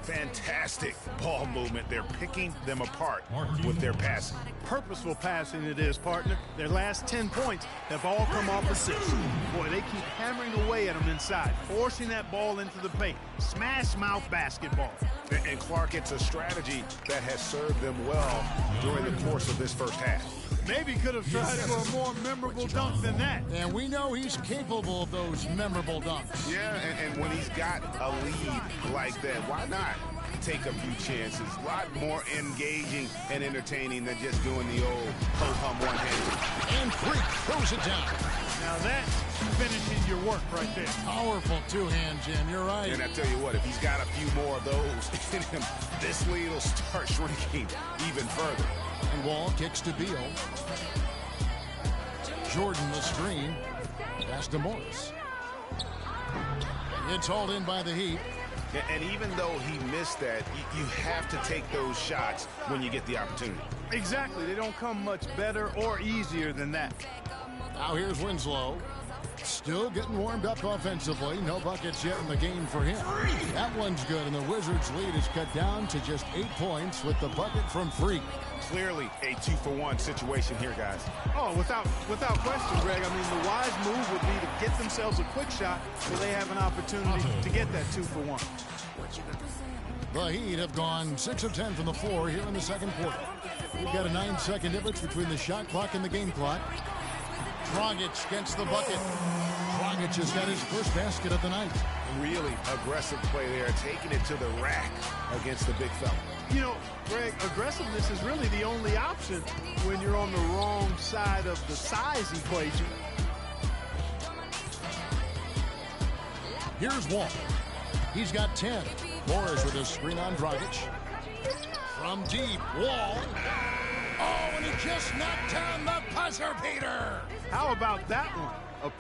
Fantastic ball movement. They're picking them apart with their passing. Purposeful passing it is, partner. Their last 10 points have all come off assists. Boy, they keep hammering away at them inside, forcing that ball into the paint. Smash mouth basketball. And Clark, it's a strategy that has served them well during the course of this first half. Maybe could have tried for a more memorable dunk than that. And we know he's capable of those memorable dunks. Yeah, and when he's got a lead like that, why not take a few chances? A lot more engaging and entertaining than just doing the old ho-hum one-handed. And Freak throws it down. Now that's finishing your work right there. Powerful two-hand jam, you're right. And I tell you what, if he's got a few more of those in him, this lead will start shrinking even further. And Wall kicks to Beal. Jordan the screen. Pass to Morris. It's hauled in by the Heat. And even though he missed that, you have to take those shots when you get the opportunity. Exactly. They don't come much better or easier than that. Now here's Winslow. Still getting warmed up offensively. No buckets yet in the game for him. That one's good, and the Wizards' lead is cut down to just 8 points with the bucket from Freak. Clearly a 2-for-1 situation here, guys. Oh, without question, Greg. I mean, the wise move would be to get themselves a quick shot so they have an opportunity to get that 2-for-1. The Heat have gone 6 of 10 from the floor here in the second quarter. We've got a 9-second difference between the shot clock and the game clock. Dragic gets the bucket. Dragic has got his first basket of the night. Really aggressive play there, taking it to the rack against the big fella. You know, Greg, aggressiveness is really the only option when you're on the wrong side of the size equation. Here's Wall. He's got 10. Morris with a screen on Dragic. From deep, Wall. Oh, and he just knocked down the buzzer beater. How about that one?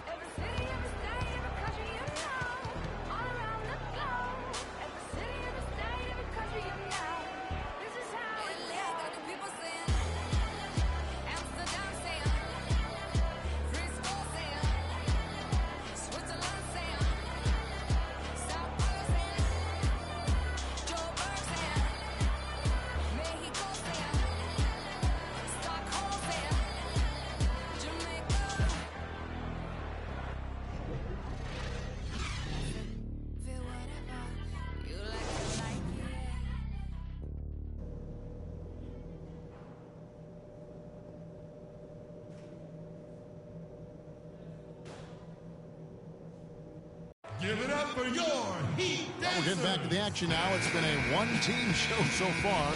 Give it up for your Heat Dancers. We'll get back to the action now. It's been a one-team show so far.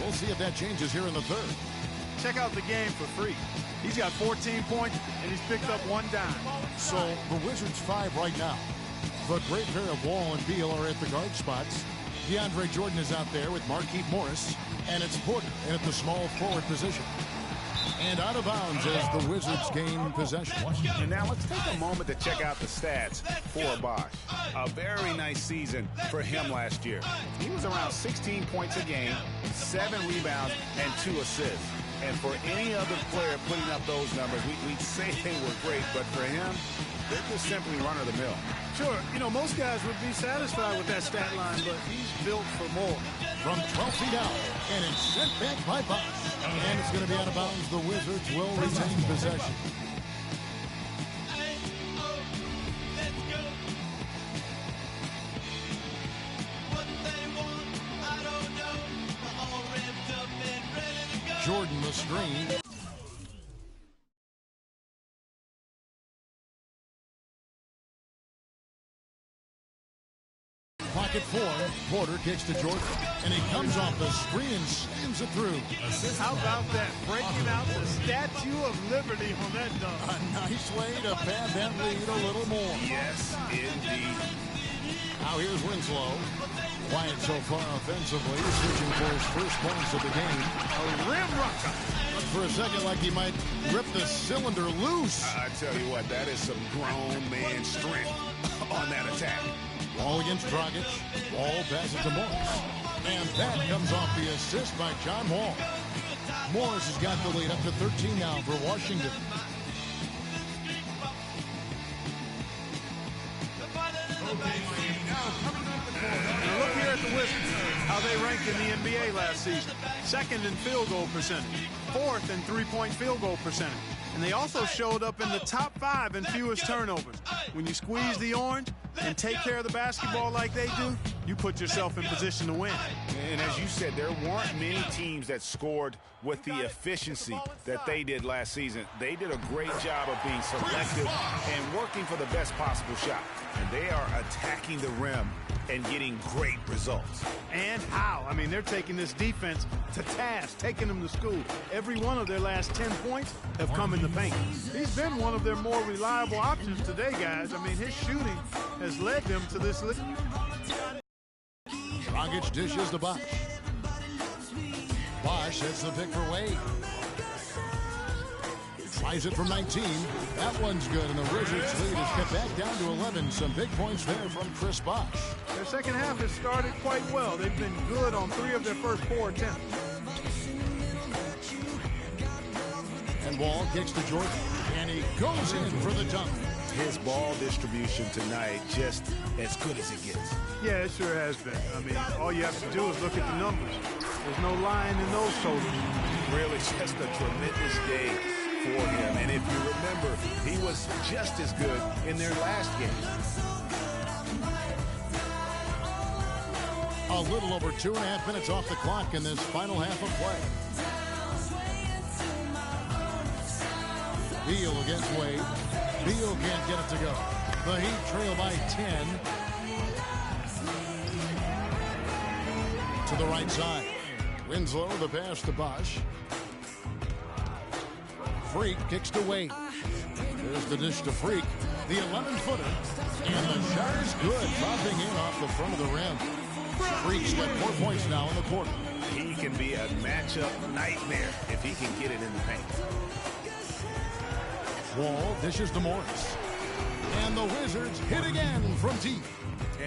We'll see if that changes here in the third. Check out the game for free. He's got 14 points, and he's picked up 1 dime. So the Wizards 5 right now. The great pair of Wall and Beal are at the guard spots. DeAndre Jordan is out there with Markieff Morris, and it's Porter in at the small forward position. And out of bounds as the Wizards gain possession. And now let's take a moment to check out the stats for Bosch. A very nice season for him last year. He was around 16 points a game, 7 rebounds, and 2 assists. And for any other player putting up those numbers, we'd say they were great, but for him, they're just simply run-of-the-mill. Sure, you know, most guys would be satisfied with that stat line, but he's built for more. From 12 feet out, and it's sent back by Bosch. And it's going to be out of bounds. The Wizards will retain possession. screen. Pocket 4. Porter kicks to Jordan, and he comes off the screen and slams it through. How about that? Breaking out the Statue of Liberty on that dunk. A nice way to pad that lead a little more. Yes, indeed. Now here's Winslow. Wyatt so far offensively, searching for his first points of the game. A rim rocker. Looked for a second like he might rip the cylinder loose. I tell you what, that is some grown man strength on that attack. Wall against Dragic. Wall passes to Morris. And that comes off the assist by John Wall. Morris has got the lead up to 13 now for Washington. Now look here at the Wizards, how they ranked in the NBA last season. Second in field goal percentage, fourth in three-point field goal percentage. And they also showed up in the top 5 in fewest turnovers. When you squeeze the orange and take care of the basketball like they do, you put yourself in position to win. And as you said, there weren't many teams that scored with the efficiency that they did last season. They did a great job of being selective and working for the best possible shot. And they are attacking the rim and getting great results. And how? I mean, they're taking this defense to task, taking them to school. Every one of their last 10 points have come in the paint. He's been one of their more reliable options today, guys. I mean, his shooting has led them to this lead. Dragic dishes to Bosh. Bosh hits the pick for Wade. Tries it from 19. That one's good, and the Wizards' lead is cut back down to 11. Some big points there from Chris Bosh. Their second half has started quite well. They've been good on 3 of their first 4 attempts. And Wall kicks to Jordan, and he goes in for the dunk. His ball distribution tonight just as good as it gets. Yeah, it sure has been. I mean, all you have to do is look at the numbers. There's no lying in those totals. Really just a tremendous day for him. And if you remember, he was just as good in their last game. A little over 2.5 minutes off the clock in this final half of play. Beal against Wade. Beal can't get it to go. The Heat trail by 10. To the right side. Winslow, the pass to Bosh. Freak kicks to Wade. There's the dish to Freak. The 11-footer. And the shot is good. Dropping in off the front of the rim. Freak's got 4 points now in the quarter. He can be a matchup nightmare if he can get it in the paint. Wall dishes to Morris. And the Wizards hit again from deep.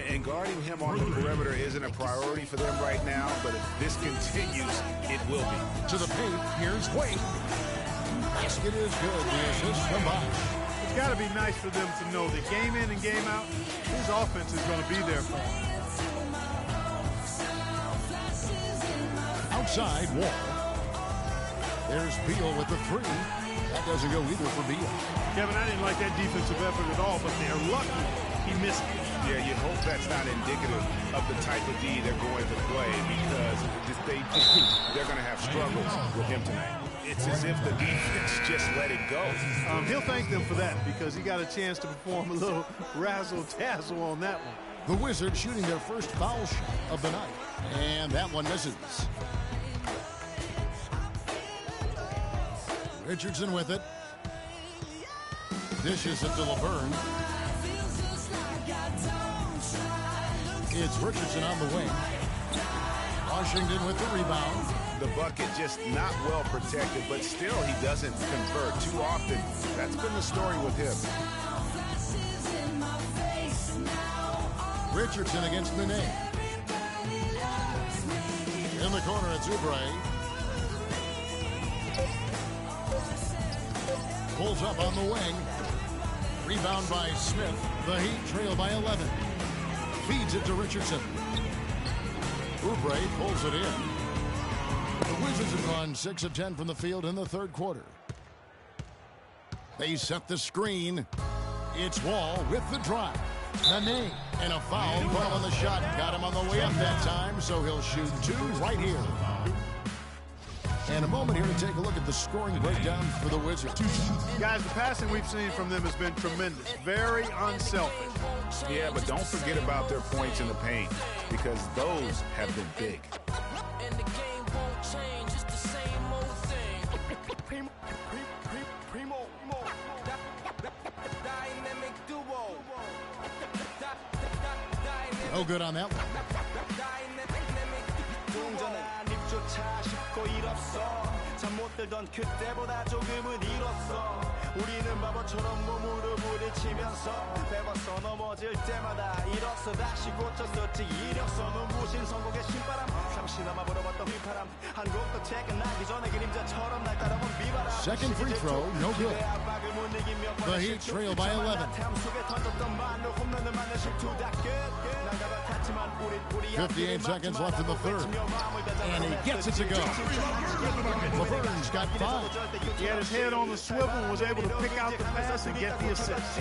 And guarding him on the perimeter isn't a priority for them right now, but if this continues, it will be. To the paint, here's Wade. Basket is good. The assist from Bosh. It's got to be nice for them to know that game in and game out, his offense is going to be there for him. Outside, Wall. There's Beal with the 3. That doesn't go either for Beal. Kevin, I didn't like that defensive effort at all, but they're lucky he missed it. Yeah, you hope that's not indicative of the type of D they're going to play, because if they do, they're going to have struggles with him tonight. It's as if the defense just let it go. He'll thank them for that, because he got a chance to perform a little razzle-dazzle on that one. The Wizards shooting their first foul shot of the night, and that one misses. Richardson with it. Dishes it to LeBron. It's Richardson on the wing. Washington with the rebound. The bucket just not well protected, but still he doesn't convert too often. That's been the story with him. Richardson against Nene. In the corner, it's Oubre. Pulls up on the wing. Rebound by Smith. The Heat trail by 11. Feeds it to Richardson. Oubre pulls it in. The Wizards have gone 6 of 10 from the field in the third quarter. They set the screen. It's Wall with the drive. Nene, and a foul call on the shot. Got him on the way up that time, so he'll shoot 2 right here. And a moment here to take a look at the scoring breakdown for the Wizards. Guys, the passing we've seen from them has been tremendous. Very unselfish. Yeah, but don't forget about their points in the paint, because those have been big. And the game won't change, it's the same old thing. Dynamic duo. No good on that one. 잠못 들던 그때보다 조금은 일었어. 우리는 바보처럼 몸으로 부딪히면서 배웠어. 넘어질 때마다 일었어. 다시 고쳤었지. 이력서 눈부신 성공의 신바람. 잠시나마 불어봤던 휘파람. 한 곡도 퇴근하기 전에 그림자처럼 날 따라온 비바람. Second free throw, no good. The Heat trail by 11. 58 seconds left in the third. And he gets it to go. Lavern's got 5. He had his head on the swivel and was able to pick out the pass and get the assist.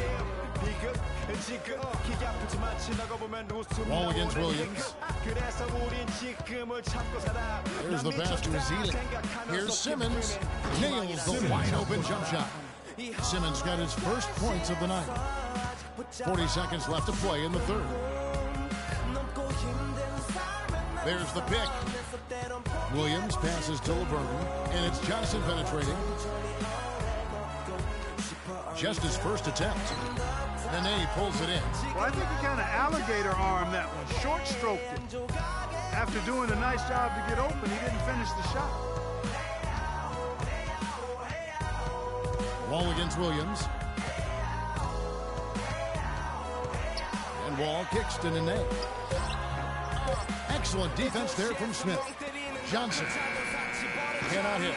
Wall against Williams. There's the pass to Ezeli. Here's Simmons. Nails the wide open jump shot. Simmons got his first points of the night. 40 seconds left to play in the third. There's the pick. Williams passes to Laverne, and it's Johnson penetrating. Just his first attempt. And then he pulls it in. Well, I think he kind of alligator armed that one. Short stroked it. After doing a nice job to get open, he didn't finish the shot. Wall against Williams. And Wall kicks to Nene. Excellent defense there from Smith. Johnson cannot hit.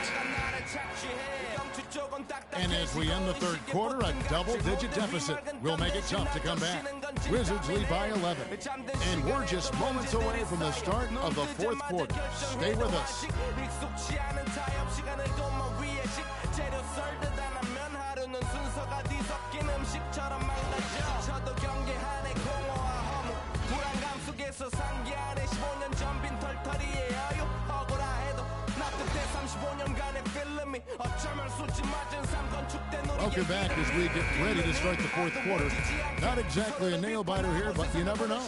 And as we end the third quarter, a double-digit deficit will make it tough to come back. Wizards lead by 11. And we're just moments away from the start of the fourth quarter. Stay with us. Welcome back as we get ready to start the fourth quarter. Not exactly a nail-biter here, but you never know.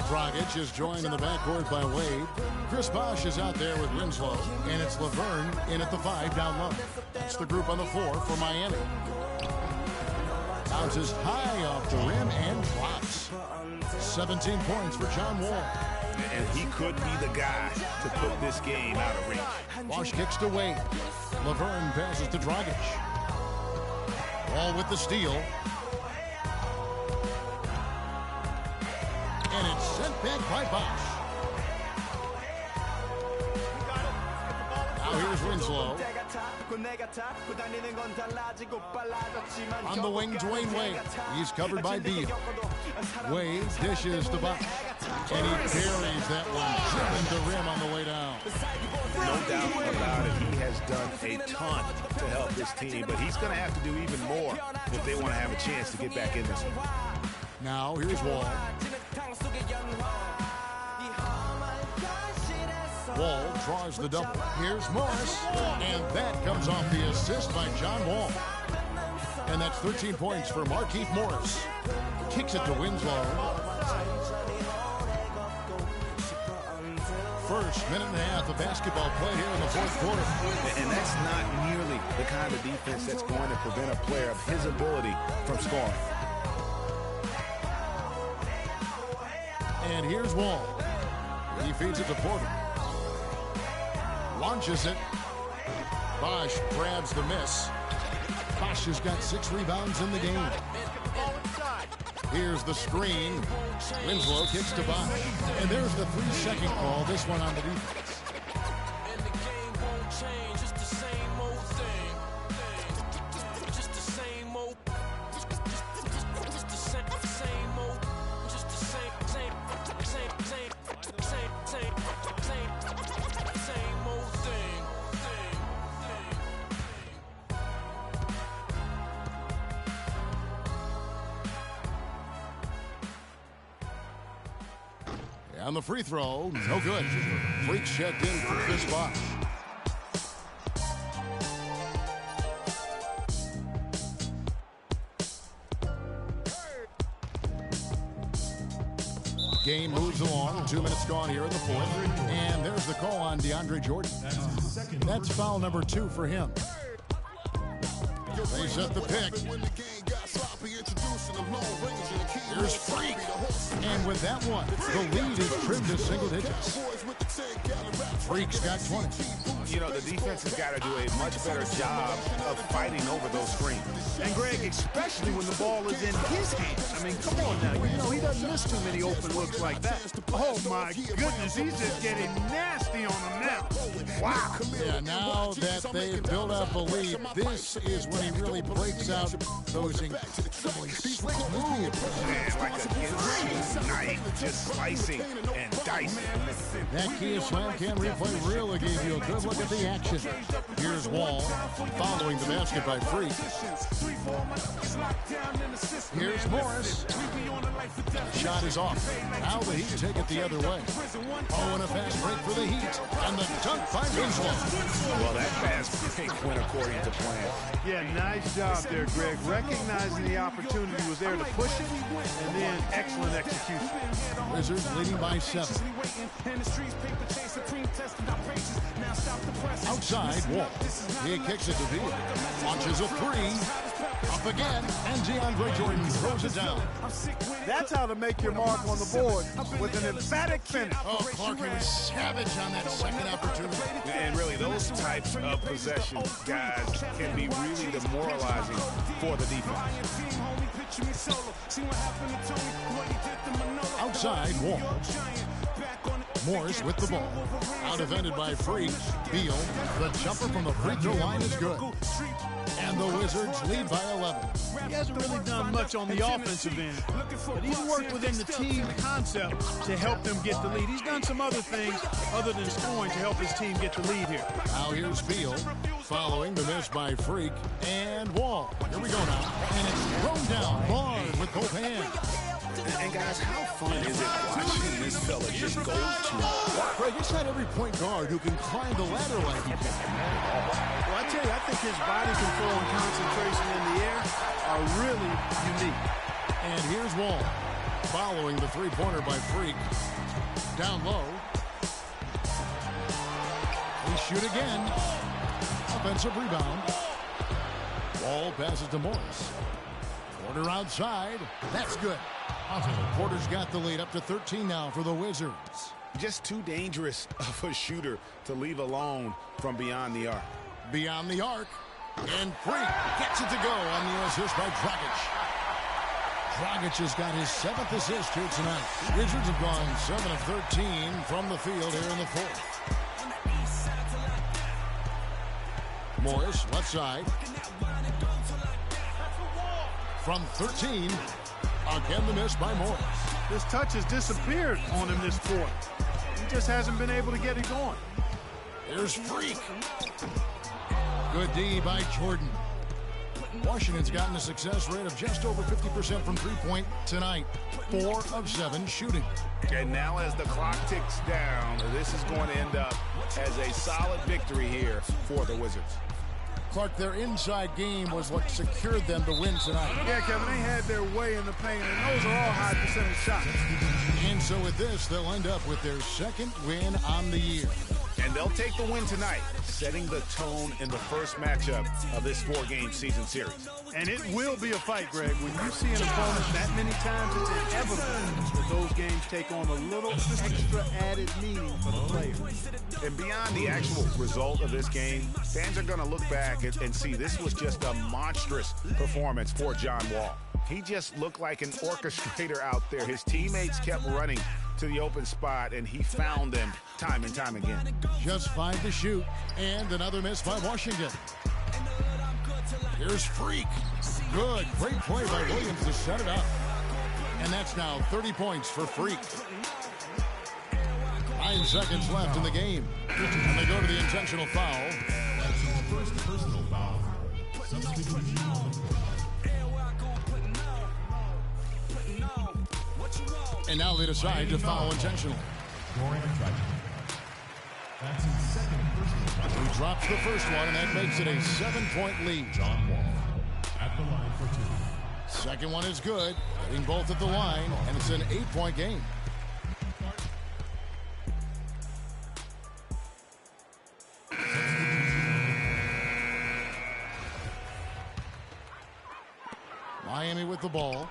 Dragic is joined in the backcourt by Wade. Chris Bosh is out there with Winslow, and it's Laverne in at the 5 down low. That's the group on the floor for Miami. Bounces high off the rim and drops. 17 points for John Wall. And he could be the guy to put this game out of reach. Bosh kicks to Wade. Laverne passes to Dragic. Wall with the steal. And it's sent back by Bosh. Now here's Winslow. On the wing, Dwayne Wade. He's covered by Beal. Wade dishes to Bosh. And he buries that one, tripping the rim on the way down. No doubt about it. He has done a ton to help this team, but he's going to have to do even more if they want to have a chance to get back in this one. Now here's Wall. Wall draws the double. Here's Morris. And that comes off the assist by John Wall. And that's 13 points for Markieff Morris. Kicks it to Winslow. First minute and a half of basketball played here in the fourth quarter. And that's not nearly the kind of defense that's going to prevent a player of his ability from scoring. And here's Wall. He feeds it to Porter. Launches it. Bosh grabs the miss. Bosh has got 6 rebounds in the game. Here's the screen. Winslow kicks to Bosh. And there's the 3-second call. This one on the defense. And the game won't change. It's the same old thing. Just the same old. Just the same old. Just the same old thing. And the free throw, no good. Freaks checked in for Chris Bosh. Game moves along. 2 minutes gone here in the fourth. And there's the call on DeAndre Jordan. That's foul number 2 for him. They set the pick. Here's Freak. And with that one, the lead is trimmed to single digits. Freak's got 20. You know, the defense has got to do a much better job of fighting over those screens. And Greg, especially when the ball is in his hands. I mean, come on now. You know he doesn't miss too many open looks like that. Oh, my goodness. He's just getting nasty on them now. Wow. Yeah, now that they've built up a lead, this is when he really breaks out those incredibly slick moves. Man, like an inch knife, just slicing and dicing. That Kia Slam Cam replay really gave you a good look at the action. Here's Wall following the basket by Freak. Here's Morris. Shot is off. Now the Heat take it the other way. Oh, and a fast break for the Heat. And the dunk by Winslow. Well, that fast break went according to plan. Yeah, nice job there, Greg. Recognizing the opportunity was there to push it, and then excellent execution. Wizards leading by 7. Outside, Wall. He kicks it to Beal. Launches a 3. Up again, and DeAndre Jordan throws it down. That's how to make your mark on the board, with an emphatic finish. Oh, Clark was savage on that second opportunity. And really, those types of possessions, guys, can be really demoralizing for the defense. Outside, Wall. Morris with the ball. Out defended by Freak. Beal. The jumper from the free throw line is good. And the Wizards lead by 11. He hasn't really done much on the offensive end, but he's worked within the team concept to help them get the lead. He's done some other things other than scoring to help his team get the lead here. Now here's Beal following the miss by Freak and Wall. Here we go now. And it's thrown down. Barnes with both hands. And guys, how fun is it watching this fella just go to Greg, it's not every point guard who can climb the ladder like he can. Well, I tell you, I think his body control and concentration in the air are really unique. And here's Wall following the three-pointer by Freak. Down low. They shoot again. Offensive rebound. Wall passes to Morris. Porter outside. That's good. Porter's got the lead up to 13 now for the Wizards. Just too dangerous of a shooter to leave alone from beyond the arc. Beyond the arc. And Freak gets it to go on the assist by Dragic. Dragic has got his 7th assist here tonight. Wizards have gone 7 of 13 from the field here in the fourth. Morris, left side. From 13. Again, the miss by Morris. This touch has disappeared on him this quarter. He just hasn't been able to get it going. Here's Freak. Good D by Jordan. Washington's gotten a success rate of just over 50% from three-point tonight. 4 of 7 shooting. And now as the clock ticks down, this is going to end up as a solid victory here for the Wizards. Clark, their inside game was what secured them to win tonight. Yeah, Kevin, they had their way in the paint, and those are all high percentage shots. And so with this, they'll end up with their 2nd win on the year. And they'll take the win tonight, setting the tone in the first matchup of this 4-game season series. And it will be a fight, Greg. When you see an opponent that many times, it's inevitable that those games take on a little extra added meaning for the players. And beyond the actual result of this game, fans are going to look back and see this was just a monstrous performance for John Wall. He just looked like an orchestrator out there. His teammates kept running to the open spot, and he found them time and time again. Just 5 to shoot, and another miss by Washington. Here's Freak. Good, great play by Williams to set it up. And that's now 30 points for Freak. 9 seconds left in the game. And they go to the intentional foul. That's his first personal foul. Substitution. What you want? And now they decide to foul intentionally. That's his second personal. He drops the first one, and that makes it a 7-point lead. John Wall at the line for two. Second one is good, hitting both at the line, and it's an 8-point game. Miami with the ball.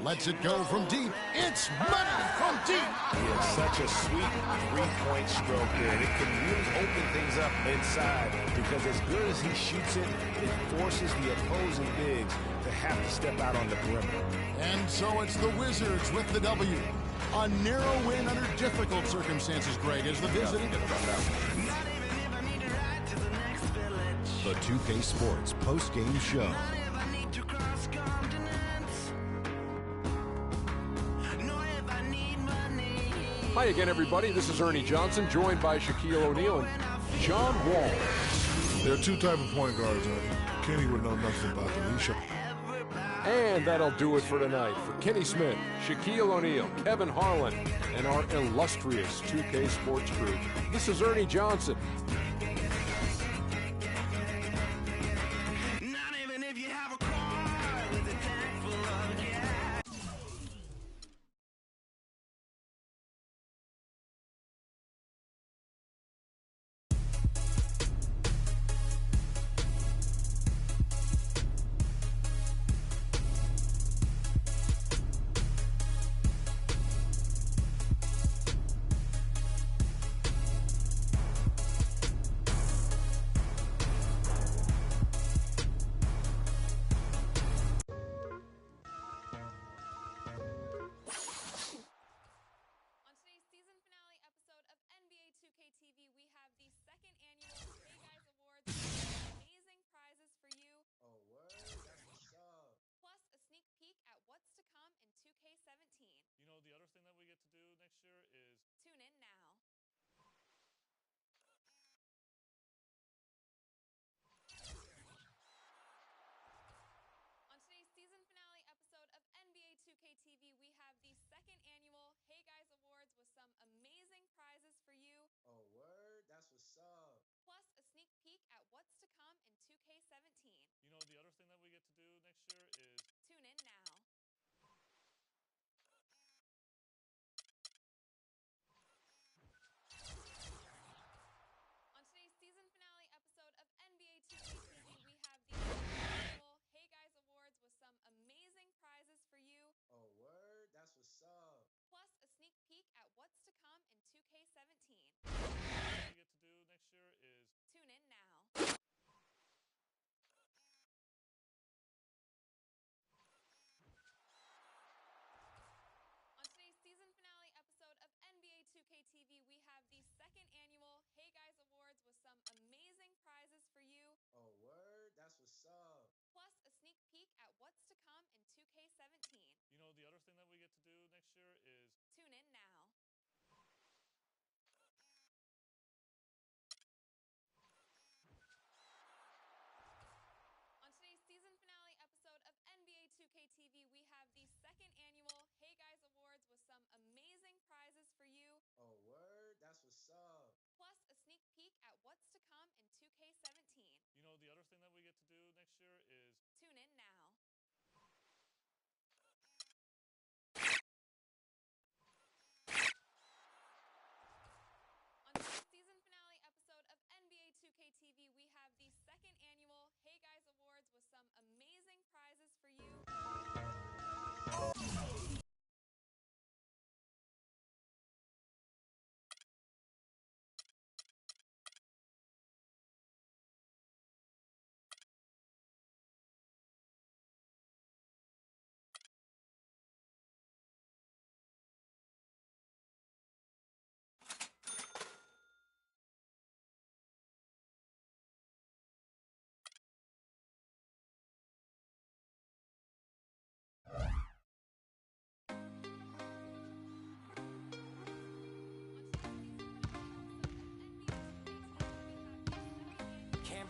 Lets it go from deep. It's money from deep. He has such a sweet three-point stroke there. It can really open things up inside because as good as he shoots it, it forces the opposing bigs to have to step out on the perimeter. And so it's the Wizards with the W. A narrow win under difficult circumstances, Greg, as the visiting. The 2K Sports post-game show. Hi again, everybody. This is Ernie Johnson, joined by Shaquille O'Neal and John Wall. There are two types of point guards. Kenny would know nothing about them. And that'll do it for tonight. For Kenny Smith, Shaquille O'Neal, Kevin Harlan, and our illustrious 2K Sports crew, this is Ernie Johnson.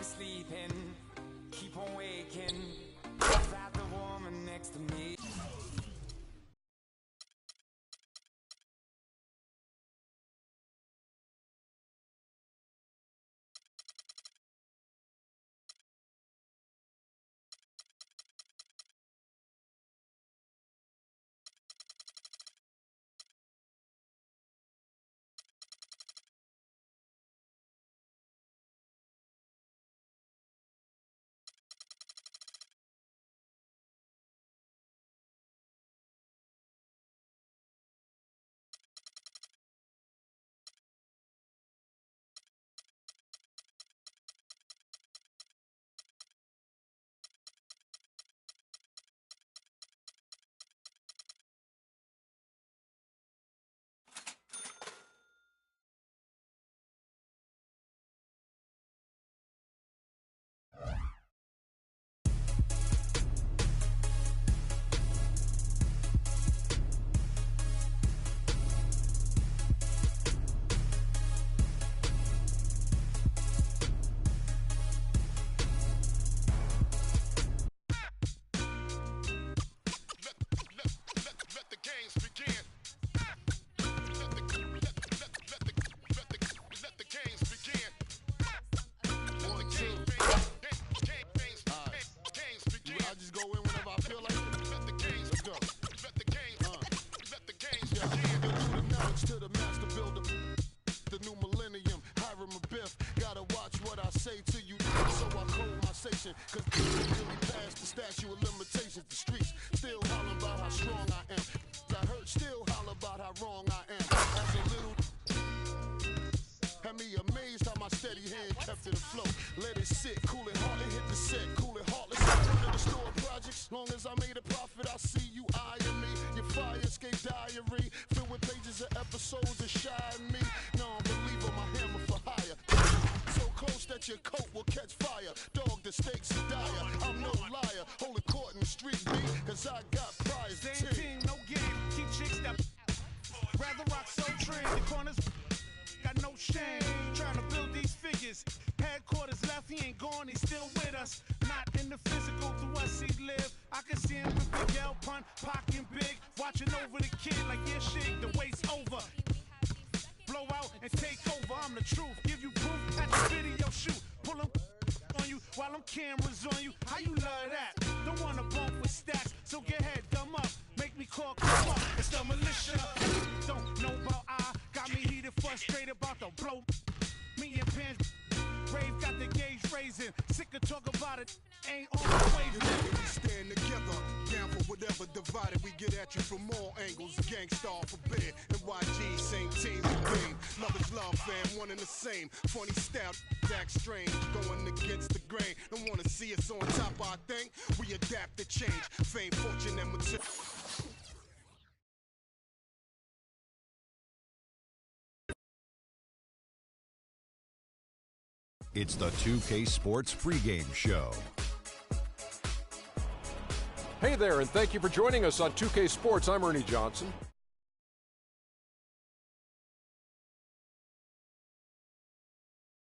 Sleeping, keep on waking, without the woman next to me. to the master builder. The new millennium, Hiram Abiff. Gotta watch what I say to you, so I hold my station. Cause really past the statute of limitations. The streets still hollering about how strong I am. I heard still holler about how wrong I am. As a little had me amazed how my steady hand kept it afloat. Let it sit, cool it hard, hit the set, cool it heartless. Under the store projects, long as I made a profit, I see you eyeing me. Your fire escape diary, filled with pages of episodes of shy me. Non-believer, my hammer for hire. So close that your coat will catch fire. Dog, the stakes are dire. I'm no liar. Hold the court in the street beat, cause I got prize. Same team, no game. Keep chicks that rather rock so trend. The corners got no shame. Trying to build these figures. Headquarters left, he ain't gone, he's still with us. Not in the physical, through us he live. I can see him with Big L punt, pocking big. Watching over the kid like, yeah, shit, the wait's over. Blow out and take over, I'm the truth. Give you proof, at the video shoot. Pull them on you while them cameras on you. How you love that? Don't wanna bump with stacks, so get head, gum up. Make me call, come up, it's the militia. Don't know about got me heated, frustrated about the blow. Me and Pants, Rave got the gauge raising. Sick of talk about it, ain't on the way. We stand together, down for whatever divided. We get at you from all angles. Gangstar forbid, NYG, same team, game. Love is love, fam, one and the same. Funny style, act strange, going against the grain. Don't wanna see us on top, I think. We adapt to change, fame, fortune, and material. It's the 2K Sports pregame show. Hey there, and thank you for joining us on 2K Sports. I'm Ernie Johnson.